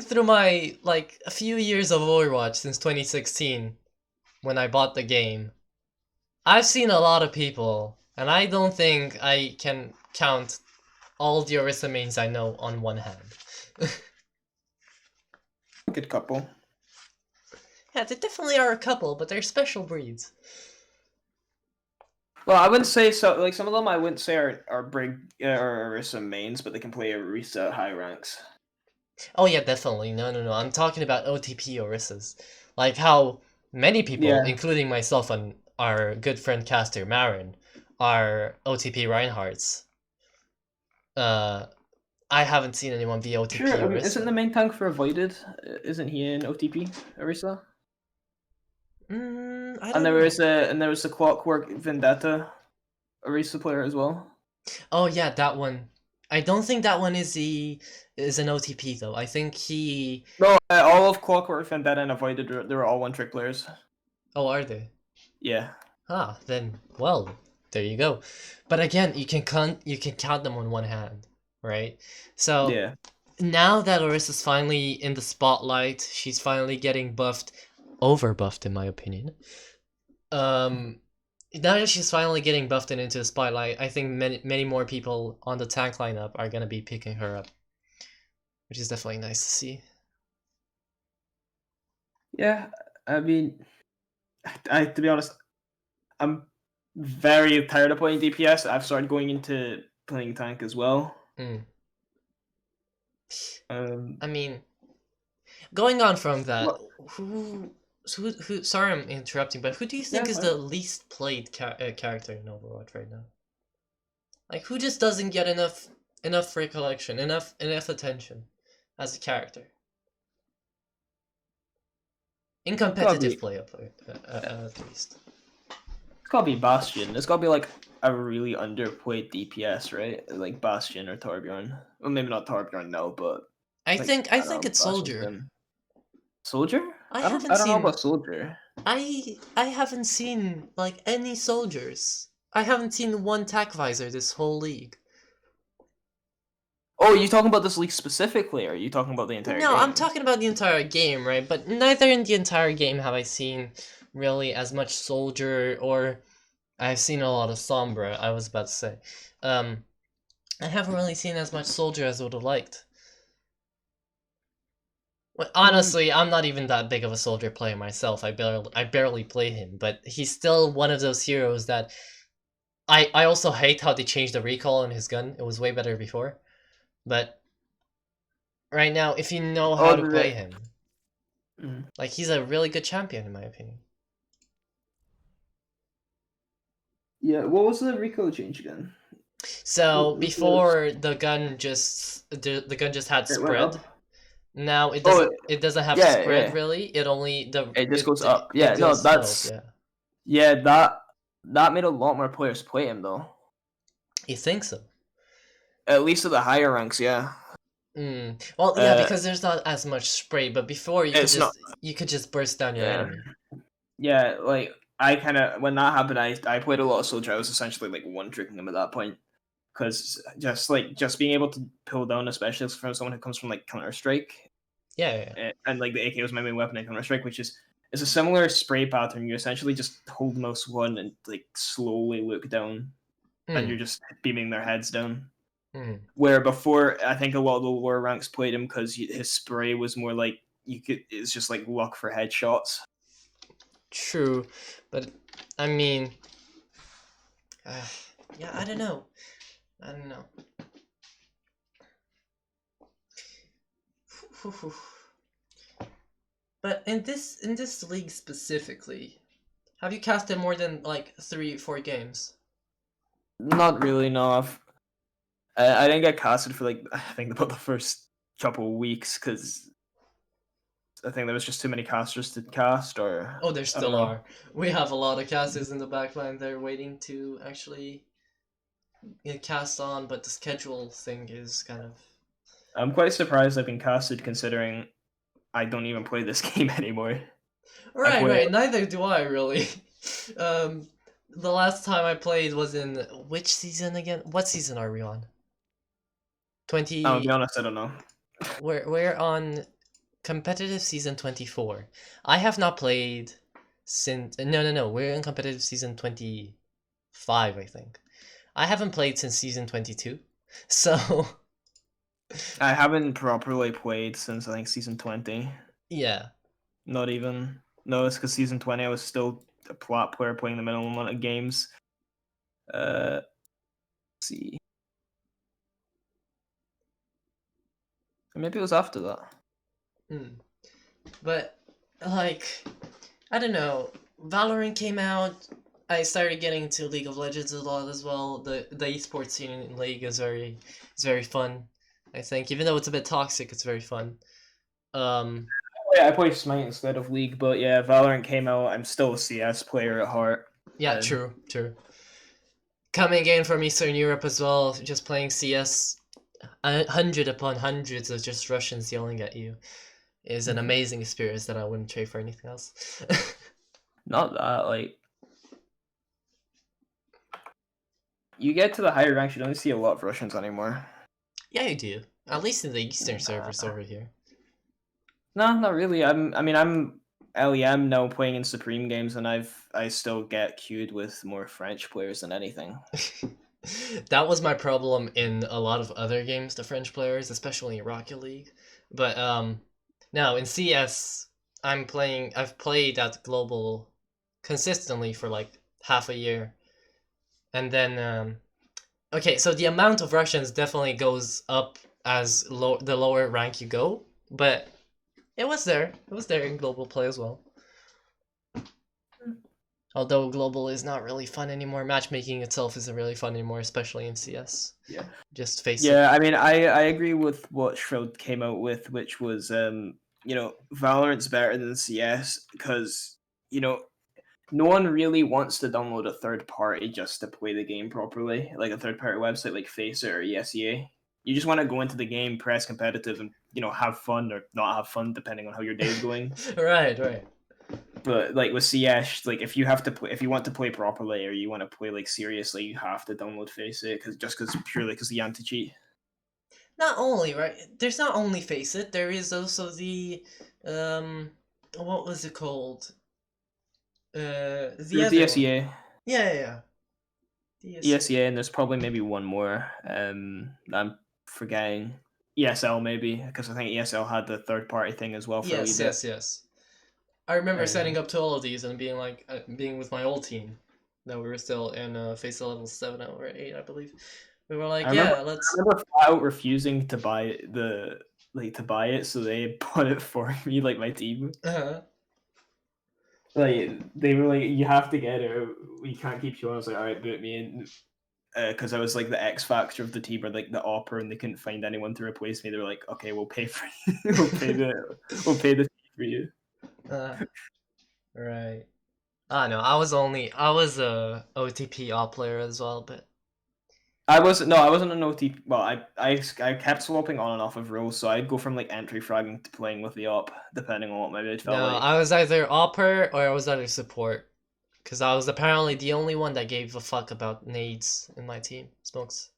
through my like a few years of Overwatch since 2016, when I bought the game, I've seen a lot of people, and I don't think I can count all the Orisa mains I know on one hand. Good couple. Yeah, there definitely are a couple, but they're special breeds. Well, I wouldn't say so. Like some of them, I wouldn't say are big or Orisa mains, but they can play Orisa at high ranks. Oh yeah, definitely. No. I'm talking about OTP Orisas. Like how many people, including myself and our good friend caster Marin, are OTP Reinhardts. I haven't seen anyone be OTP Sure, I mean, Orisa. isn't the main tank for Avoided? Isn't he in OTP Orisa? I don't And there know. was a Clockwork Vendetta Orisa player as well. Oh yeah, that one. I don't think that one is an OTP though. I think he. No, all of Clockwork Vendetta and Avoided, they were all one-trick players. Oh, are they? Yeah. Ah, then well, there you go. But again, you can count them on one hand, right? So Yeah. now that Orisa's finally in the spotlight, she's finally getting buffed, over buffed in my opinion. Now that she's finally getting buffed and into the spotlight, I think many more people on the tank lineup are gonna be picking her up, which is definitely nice to see. Yeah, I mean, to be honest, I'm very tired of playing DPS. I've started going into playing tank as well. I mean, going on from that, who sorry I'm interrupting, but who do you think is the least played character in Overwatch right now? Like, who just doesn't get enough recollection, enough attention as a character? In competitive play, at least. It's gotta be Bastion. It's gotta be like a really underplayed DPS, right? Like Bastion or Torbjorn. Well, maybe not Torbjorn, no, but I think it's Soldier. Soldier. Soldier? I I don't haven't I don't know seen. about Soldier. I haven't seen like any soldiers. I haven't seen one tac visor this whole league. Oh, are you talking about this league specifically, or are you talking about the entire No, I'm game? talking about the entire game, right? But neither in the entire game have I seen really as much soldier, or I've seen a lot of sombra. I was about to say, um, I haven't really seen as much soldier as I would have liked. Well, honestly, I'm not even that big of a soldier player myself. I barely play him, but he's still one of those heroes that I also hate how they changed the recoil on his gun. It was way better before. But right now, if you know how Oh, to play him, Mm. like he's a really good champion in my opinion. Yeah. What was the recoil change again? So Was it, before the gun just had it went spread. up? Now it Oh, doesn't have yeah, spread yeah. really. It only It just goes up. it Yeah, no, goes up. that's Yeah, yeah. That made a lot more players play him though. you think so? At least at the higher ranks, yeah. Well, yeah, Uh, because there's not as much spray. But before it's not. you could just burst down your Yeah, enemy. yeah. Like I kind of when that happened, I played a lot of Soldier. I was essentially like one tricking him at that point because just being able to pull down, especially from someone who comes from like Counter Strike, Yeah, yeah. and like the AK was my main weapon in Counter Strike, which is it's a similar spray pattern. You essentially just hold mouse one and like slowly look down, and Hmm. you're just beaming their heads down. Hmm. Where before, I think a lot of the lower ranks played him because his spray was more like it's just like luck for headshots. True, but I mean, uh, yeah, I don't know. I don't know. But in this league specifically, have you casted more than like 3, 4 games? Not really, no. I didn't get casted for like I think about the first couple of weeks because I think there was just too many casters to cast, or Oh, there I don't still know. are. We have a lot of casters in the backline. They're waiting to actually get cast on, but the schedule thing is kind of. I'm quite surprised I've been casted considering I don't even play this game anymore. I Right, play. right. Neither do I really. um, the last time I played was in which season again? What season are we on? I'll be 20. honest, I don't know. We're on competitive season 24. I have not played since. No, no, no. We're in competitive season 25, I think. I haven't played since season 22. So, I haven't properly played since I think season 20. yeah. Not even. No, it's because season 20 I was still a plot player playing the minimum amount of games. Let's see. Maybe it was after that. Mm. But, like, I don't know. Valorant came out. I started getting into League of Legends a lot as well. The esports scene in League is very fun. I think even though it's a bit toxic, it's very fun. Um, Yeah, I play Smite instead of League, but yeah, Valorant came out. I'm still a CS player at heart. yeah, And true, true. Coming in from Eastern Europe as well, just playing CS, hundred upon hundreds of just Russians yelling at you is an amazing experience that I wouldn't trade for anything else. not that, like, you get to the higher ranks, you don't see a lot of Russians anymore. Yeah, you do. At least in the Eastern Nah. servers over here. No, not really. I'm LEM now playing in Supreme games, and I still get queued with more French players than anything. That was my problem in a lot of other games, the French players, especially in Rocket League. But now in CS, I've played at global consistently for like half a year. And then okay, so the amount of Russians definitely goes up as the lower rank you go, but it was there. It was there in global play as well. Although global is not really fun anymore, matchmaking itself isn't really fun anymore, especially in CS. Yeah. Just face it. Yeah, I mean, I agree with what Shroud came out with, which was, Valorant's better than CS because, no one really wants to download a third party just to play the game properly, like a third party website like Facer or ESEA. You just want to go into the game, press competitive, and have fun or not have fun depending on how your day is going. Right, right. But like with CS, like if you want to play properly or you want to play like seriously, you have to download Face It purely because the anti cheat. Not only, right? There's not only Face It, there is also the what was it called? The There's other the one. SEA. Yeah. ESEA, and there's probably maybe one more. I'm forgetting. ESL maybe, because I think ESL had the third party thing as well for a wee bit. Yes. I remember setting up to all of these and being like, being with my old team. That we were still in Face It level 7 or 8, I believe. We were like, I remember flat out refusing to buy it, so they bought it for me, like my team. Like they were like, you have to get it. We can't keep you on. I was like, all right, boot me in. Because I was like the X factor of the team, or like the opera, and they couldn't find anyone to replace me. They were like, "Okay, we'll pay for you. we'll pay the fee for you." Right. No, I was a OTP op player as well, but I wasn't an OTP. Well, I kept swapping on and off of roles, so I'd go from like entry fragging to playing with the op, depending on what my build felt like. I was either opper or I was either support. Because I was apparently the only one that gave a fuck about nades in my team. Smokes.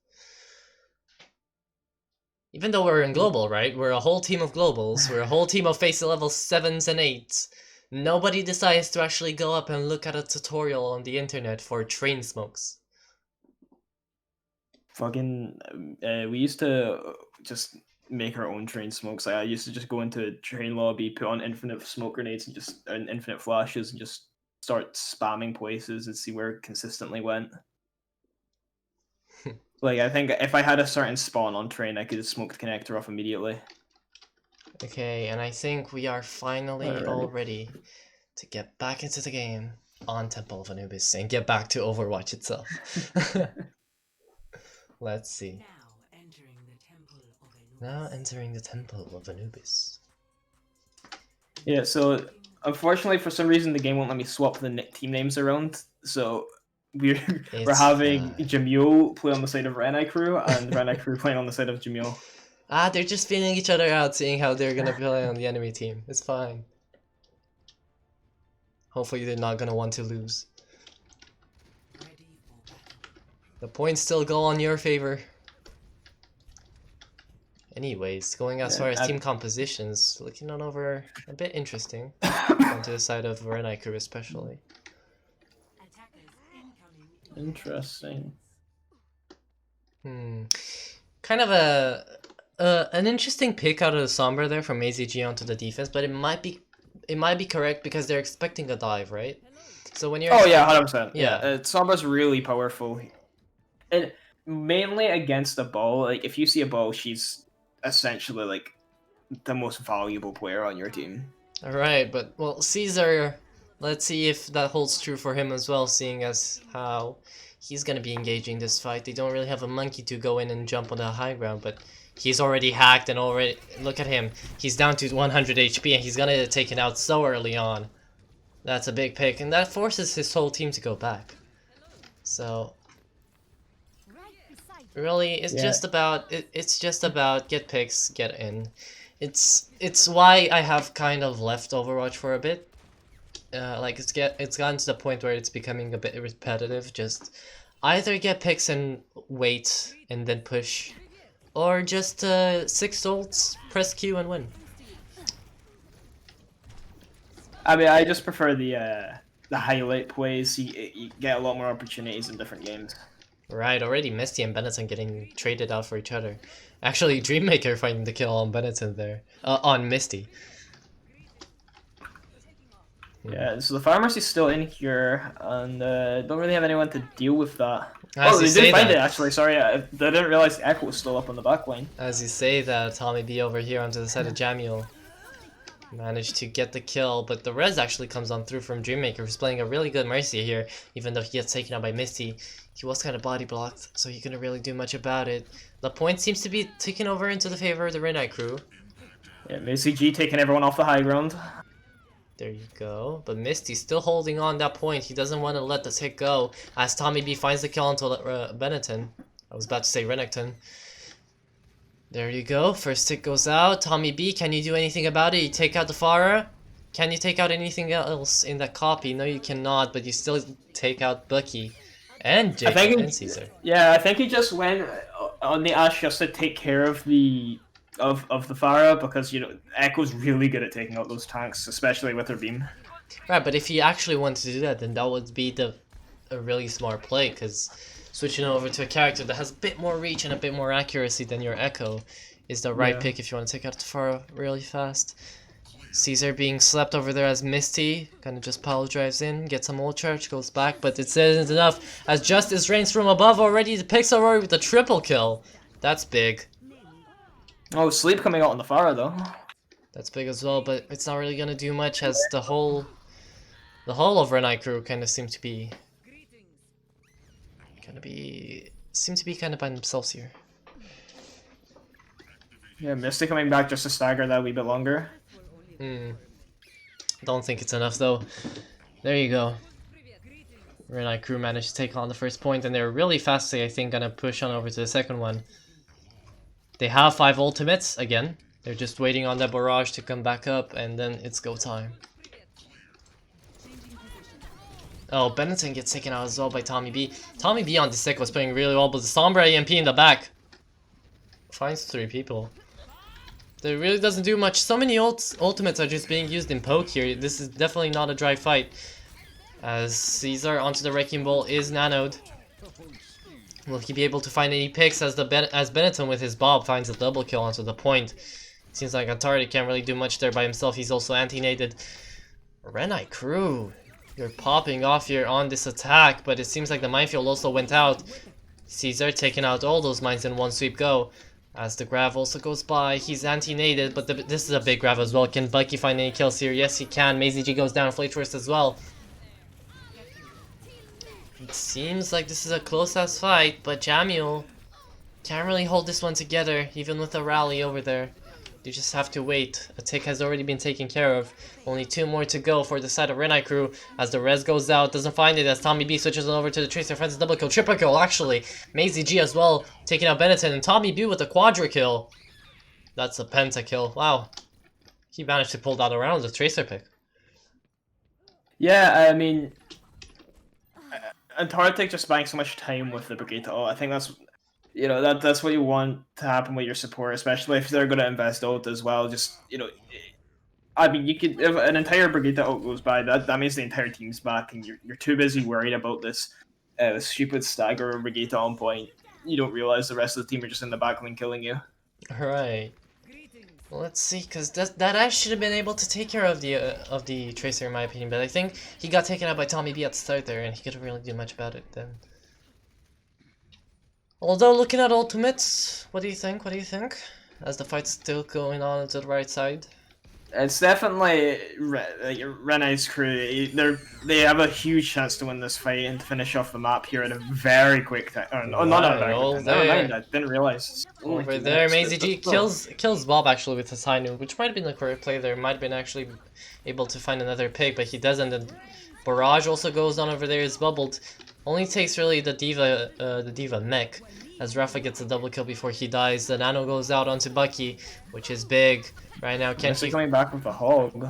Even though we're in global, right? We're a whole team of globals. We're a whole team of face level 7s and 8s. Nobody decides to actually go up and look at a tutorial on the internet for train smokes. Fucking, we used to just make our own train smokes. Like, I used to just go into a train lobby, put on infinite smoke grenades and infinite flashes, and just start spamming places and see where it consistently went. Like, I think if I had a certain spawn on train, I could have smoked the connector off immediately. Okay, and I think we are finally all ready to get back into the game on Temple of Anubis and get back to Overwatch itself. Let's see. Now entering the Temple of Anubis. Yeah, so unfortunately, for some reason, the game won't let me swap the team names around. So we're having Jamyoole play on the side of Renai crew and Renai crew playing on the side of Jamyoole. They're just feeling each other out, seeing how they're gonna play on the enemy team. It's fine. Hopefully they're not gonna want to lose. The points still go on your favor. Anyways, going as far as team compositions, looking on over a bit interesting. Onto the side of Renai crew especially. Interesting. Kind of an interesting pick out of the Sombra there from AZG onto the defense, but it might be correct because they're expecting a dive, right? So when you're 100%. Yeah. Sombra's really powerful. And mainly against the ball. Like, if you see a ball, she's essentially like the most valuable player on your team. Alright, but well, Caesar, let's see if that holds true for him as well, seeing as how he's gonna be engaging this fight. They don't really have a monkey to go in and jump on the high ground, but he's already hacked and already, look at him. He's down to 100 HP and he's gonna get taken out so early on. That's a big pick, and that forces his whole team to go back. So really, it's just about get picks, get in. It's why I have kind of left Overwatch for a bit. Like it's gotten to the point where it's becoming a bit repetitive. Just either get picks and wait and then push, or just 6 ults, press Q and win. I mean, I just prefer the highlight plays. You get a lot more opportunities in different games. Right, already Misty and Benetton getting traded out for each other. Actually, Dreammaker finding the kill on Benetton there. On Misty. Yeah, so the Pharmacy's still in here, and don't really have anyone to deal with that. As they did find it, actually, sorry. I didn't realize the Echo was still up on the back line. As you say that, Tommy B over here onto the side of Jamyoole managed to get the kill, but the res actually comes on through from Dreammaker, who's playing a really good Mercy here, even though he gets taken out by Misty. He was kind of body blocked, so he couldn't really do much about it. The point seems to be taken over into the favor of the Renai crew. Yeah, Misty G taking everyone off the high ground. There you go. But Misty's still holding on that point. He doesn't want to let this hit go, as Tommy B finds the kill onto Benetton. I was about to say Renekton. There you go. First tick goes out. Tommy B, can you do anything about it? You take out the Pharah. Can you take out anything else in that copy? No, you cannot, but you still take out Bucky. And I Jacob think and Caesar. yeah, I think he just went on the Ash just to take care of the the Pharah because Echo's really good at taking out those tanks, especially with her beam. Right, but if he actually wanted to do that, then that would be a really smart play, because switching over to a character that has a bit more reach and a bit more accuracy than your Echo is the right Yeah. pick if you want to take out the Pharah really fast. Caesar being slept over there as Misty, kind of just power drives in, gets some ult charge, goes back, but it isn't enough as Justice rains from above already. The Pixel Rory with the triple kill. That's big. Oh, sleep coming out on the Pharah though. That's big as well, but it's not really gonna do much as the whole of Renai crew kind of seem to be kind of by themselves here. Yeah, Misty coming back just to stagger that a wee bit longer. Don't think it's enough though. There you go. Renai crew managed to take on the first point, and they're really fastly, I think, gonna push on over to the second one. They have 5 ultimates again. They're just waiting on that barrage to come back up, and then it's go time. Oh, Benetton gets taken out as well by Tommy B. Tommy B on the stick was playing really well, but the Sombra EMP in the back finds 3 people. It really doesn't do much. So many ultimates are just being used in poke here. This is definitely not a dry fight. As Caesar onto the Wrecking Ball is nanoed. Will he be able to find any picks as Benetton with his Bob finds a double kill onto the point? Seems like Antarctic can't really do much there by himself. He's also anti-nated. Renai crew, you're popping off here on this attack, but it seems like the minefield also went out. Caesar taking out all those mines in one sweep go. As the Grav also goes by, he's anti-nated, but this is a big Grav as well. Can Bucky find any kills here? Yes, he can. Maisie G goes down, Flateworst as well. It seems like this is a close-ass fight, but Jamyoole can't really hold this one together, even with a rally over there. You just have to wait. A tick has already been taken care of. Only 2 more to go for the side of Renai crew. As the res goes out, doesn't find it as Tommy B switches over to the Tracer, finds a double kill, triple kill actually. Maisie G as well, taking out Benetton, and Tommy B with a quadra kill. That's a pentakill. Wow. He managed to pull that around the Tracer pick. Yeah, I mean, Antarctic just buying so much time with the Brigitte. I think that's that's what you want to happen with your support, especially if they're going to invest ult as well. Just I mean, you could if an entire Brigitte ult goes by, that means the entire team's back, and you're too busy worried about this stupid stagger Brigitte on point. You don't realize the rest of the team are just in the backline killing you. Right. Well, let's see, because that Ash should have been able to take care of the Tracer in my opinion, but I think he got taken out by Tommy B at the start there, and he couldn't really do much about it then. Although, looking at ultimates, what do you think? What do you think? As the fight's still going on to the right side. It's definitely Renai's crew. They have a huge chance to win this fight and to finish off the map here in a very quick time. Oh, not a very quick time. Never mind, I didn't realize. Over there, Maisie G kills Bob actually with his high noon, which might have been the correct play there. Might have been actually able to find another pick, but he doesn't. And Barrage also goes on over there. Is bubbled. Only takes really the diva mech. As Rafa gets a double kill before he dies, the nano goes out onto Bucky, which is big right now. Can he coming back with a hog?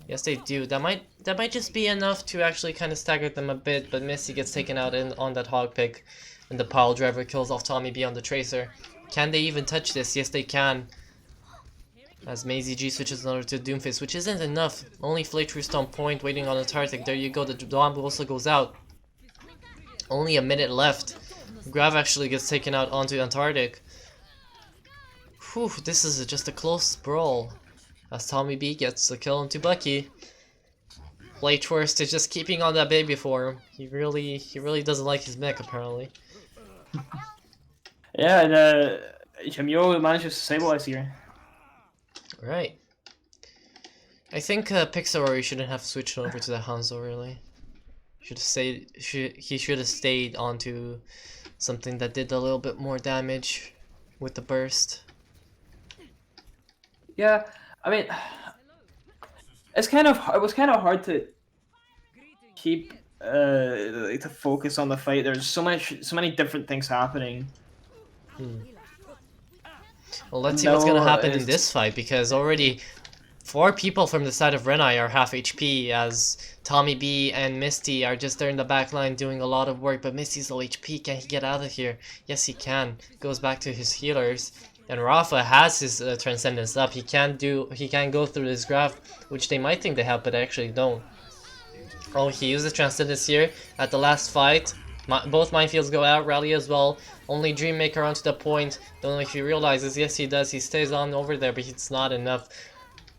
Yes, they do. That might just be enough to actually kind of stagger them a bit. But Misty gets taken out on that hog pick, and the pile driver kills off Tommy B on the Tracer. Can they even touch this? Yes, they can. As Maisie G switches another to Doomfist, which isn't enough. Only Flateworst on point, waiting on Antarctic. There you go. The Dawn also goes out. Only a minute left. Grav actually gets taken out onto Antarctic. Whew, this is just a close brawl. As Tommy B gets the kill onto Bucky. Flateworst is just keeping on that baby for him. He really doesn't like his mech apparently. Yeah, and Jamyoole manages to stabilize here. Right. I think Pixel shouldn't have switched over to the Hanzo really. He should have stayed onto something that did a little bit more damage with the burst. Yeah, I mean, it was kind of hard to keep to focus on the fight. There's so many different things happening. Well, let's see what's gonna No, happen in it's this fight, because already 4 people from the side of Renai are half HP, as Tommy B and Misty are just there in the back line doing a lot of work, but Misty's low HP. Can he get out of here? Yes, he can. Goes back to his healers. And Rafa has his Transcendence up. He can go through this graph, which they might think they have, but they actually don't. Oh, he uses Transcendence here at the last fight. Both minefields go out, Rally as well. Only Dreammaker onto the point. Don't know if he realizes. Yes, he does. He stays on over there, but it's not enough.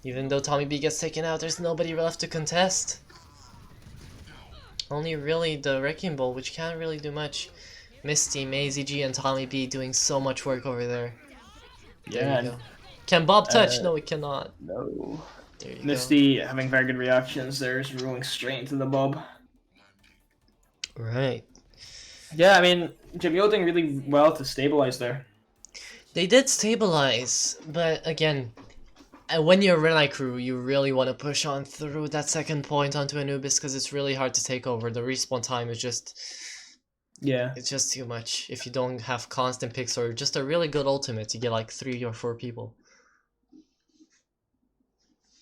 Even though Tommy B gets taken out, there's nobody left to contest. Only really the Wrecking Ball, which can't really do much. Misty, Maisie G, and Tommy B doing so much work over there. There you go. Can Bob touch? No, he cannot. No. There you Misty having very good reactions there, is rolling straight into the Bob. go. Right. Yeah, I mean, Jamyoole doing really well to stabilize there. They did stabilize, but again, when you're a Renai crew, you really want to push on through that second point onto Anubis, because it's really hard to take over. The respawn time is just... Yeah. It's just too much. If you don't have constant picks or just a really good ultimate, you get like 3 or 4 people.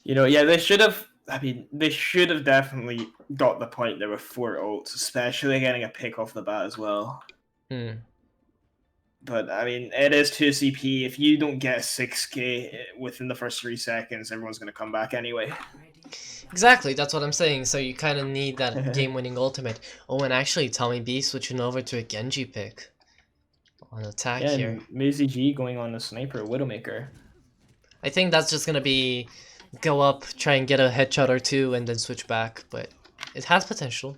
You know, yeah, they should have. I mean, they should have definitely got the point. There were 4 ults, especially getting a pick off the bat as well. But I mean, it is 2 CP. If you don't get 6k within the first 3 seconds, everyone's going to come back anyway. Exactly, that's what I'm saying. So you kind of need that game-winning ultimate. Oh, and actually, Tommy B switching over to a Genji pick on attack here. And Maisie G going on the sniper Widowmaker. I think that's just gonna be go up, try and get a headshot or 2, and then switch back. But it has potential.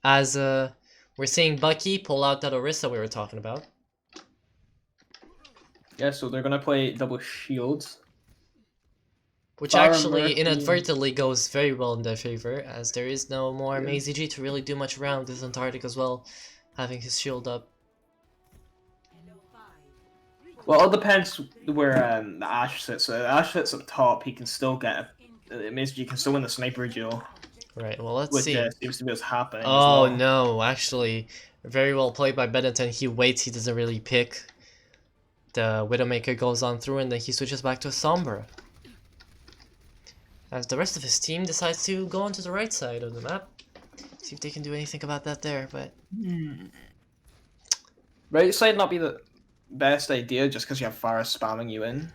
As we're seeing Bucky pull out that Orisa we were talking about. Yeah, so they're gonna play double shields. Which actually inadvertently goes very well in their favor, as there is no more Maisie G to really do much around this Antarctic as well, having his shield up. Well, it all depends where the Ashe sits. So Ashe sits up top, he can still get Maisie G can still win the sniper duel. Right, well let's which, see. Seems to be what's happening. Oh as well. no, actually, very well played by Benetton. He waits, he doesn't really pick. The Widowmaker goes on through and then he switches back to a Sombra. As the rest of his team decides to go onto the right side of the map. See if they can do anything about that there, but... Right side not be the best idea just because you have Pharah spamming you in.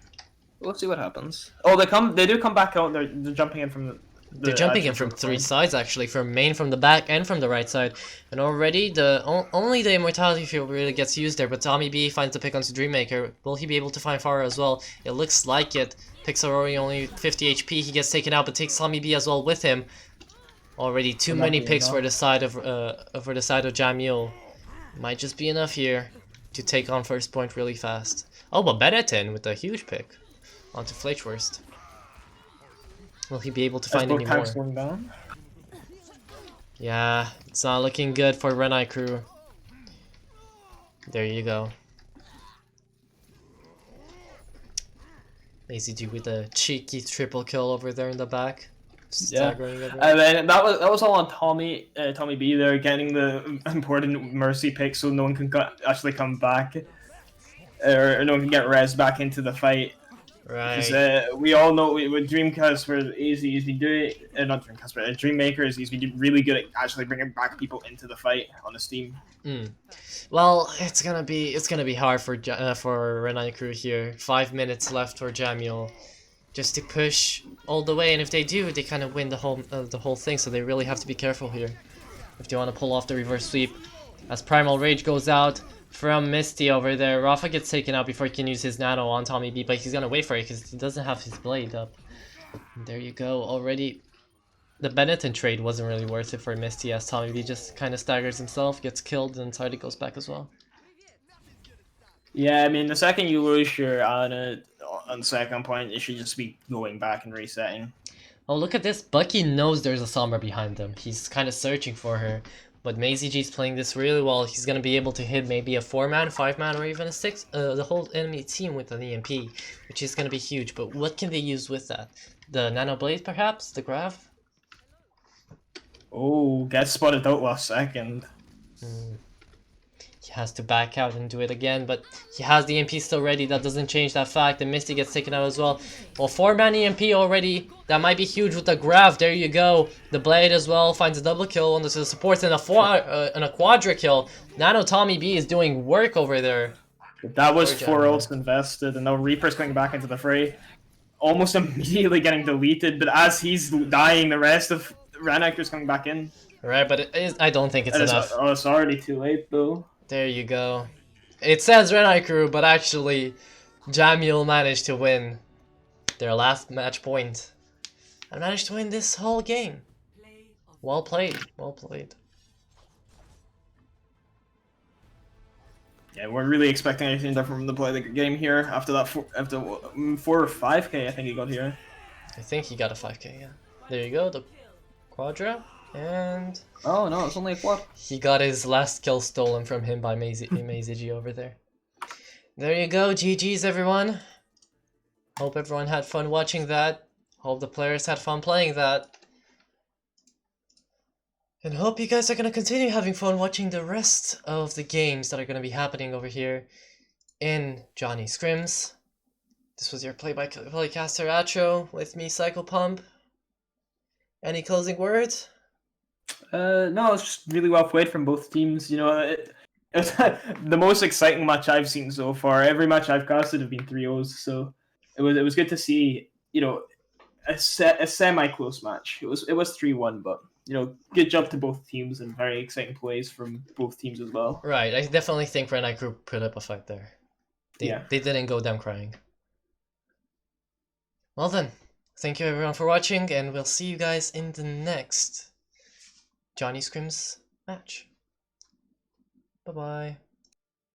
We'll see what happens. Oh, they do come back out. They're jumping in from they're jumping in from 3 sides actually, from main, from the back, and from the right side. And already only the Immortality Field really gets used there, but Tommy B finds the pick onto Dreammaker. Will he be able to find Pharah as well? It looks like it. Picks Aurori only 50 HP, he gets taken out, but takes Tommy B as well with him. Already too many picks for the side of Jamyoole. Might just be enough here to take on first point really fast. Oh, but Benetton with a huge pick onto Fleischwurst. Will he be able to find any more? Yeah, it's not looking good for Renai crew. There you go. Maisie G with a cheeky triple kill over there in the back. Staggering and then that was all on Tommy B there, getting the important mercy pick so no one can actually come back, or no one can get res back into the fight. Right. We all know with Dreamcast where easy do it, not Dreamcast, but Dreammaker is really good at actually bringing back people into the fight on the Steam. Well, it's gonna be hard for Renai crew here. 5 minutes left for Jamyoole, just to push all the way, and if they do, they kind of win the whole thing. So they really have to be careful here if they want to pull off the reverse sweep. As Primal Rage goes out from Misty over there, Rafa gets taken out before he can use his nano on Tommy B, but he's gonna wait for it because he doesn't have his blade up. And there you go. Already, the Benetton trade wasn't really worth it for Misty, as Tommy B just kind of staggers himself, gets killed, and Tardy goes back as well. Yeah, I mean, the second you lose your on second point, you should just be going back and resetting. Oh, look at this. Bucky knows there's a Sombra behind him. He's kind of searching for her. But Maisie G's playing this really well. He's going to be able to hit maybe a 4-man, 5-man, or even a 6, the whole enemy team with an EMP, which is going to be huge. But what can they use with that? The Nano Blade, perhaps? The Graph? Oh, gets spotted out last second. He has to back out and do it again, but he has the EMP still ready. That doesn't change that fact. And Misty gets taken out as well. Well, 4-man EMP already. That might be huge with the Graph. There you go. The Blade as well finds a double kill on the supports and a quadra kill. Nano Tommy B is doing work over there. That was 4 ults invested, and now Reaper's coming back into the fray. Almost immediately getting deleted, but as he's dying, the rest of Renai is coming back in. Right, but it is, I don't think it's enough. It's already too late, though. There you go. It says Renai crew, but actually, Jamyoole managed to win their last match point. And managed to win this whole game. Well played, well played. Yeah, we're really expecting anything different from the play the game here. After that, after 4 or 5k, I think he got here. I think he got a 5k, yeah. There you go, the quadra. And oh no, it's only a quad. He got his last kill stolen from him by Mazy over there. There you go, GG's everyone. Hope everyone had fun watching that. Hope the players had fun playing that. And hope you guys are going to continue having fun watching the rest of the games that are going to be happening over here in Johnny Scrims. This was your play-by-play caster Atro with me, Cycle Pump. Any closing words? No, it's just really well played from both teams. You know, it's the most exciting match I've seen so far. Every match I've casted have been 3-0s, so it was good to see. You know, a semi-close match. It was 3-1, but you know, good job to both teams and very exciting plays from both teams as well. Right, I definitely think Renai Group put up a fight there. They didn't go down crying. Well then, thank you everyone for watching, and we'll see you guys in the next Johnny Scrims match. Bye-bye.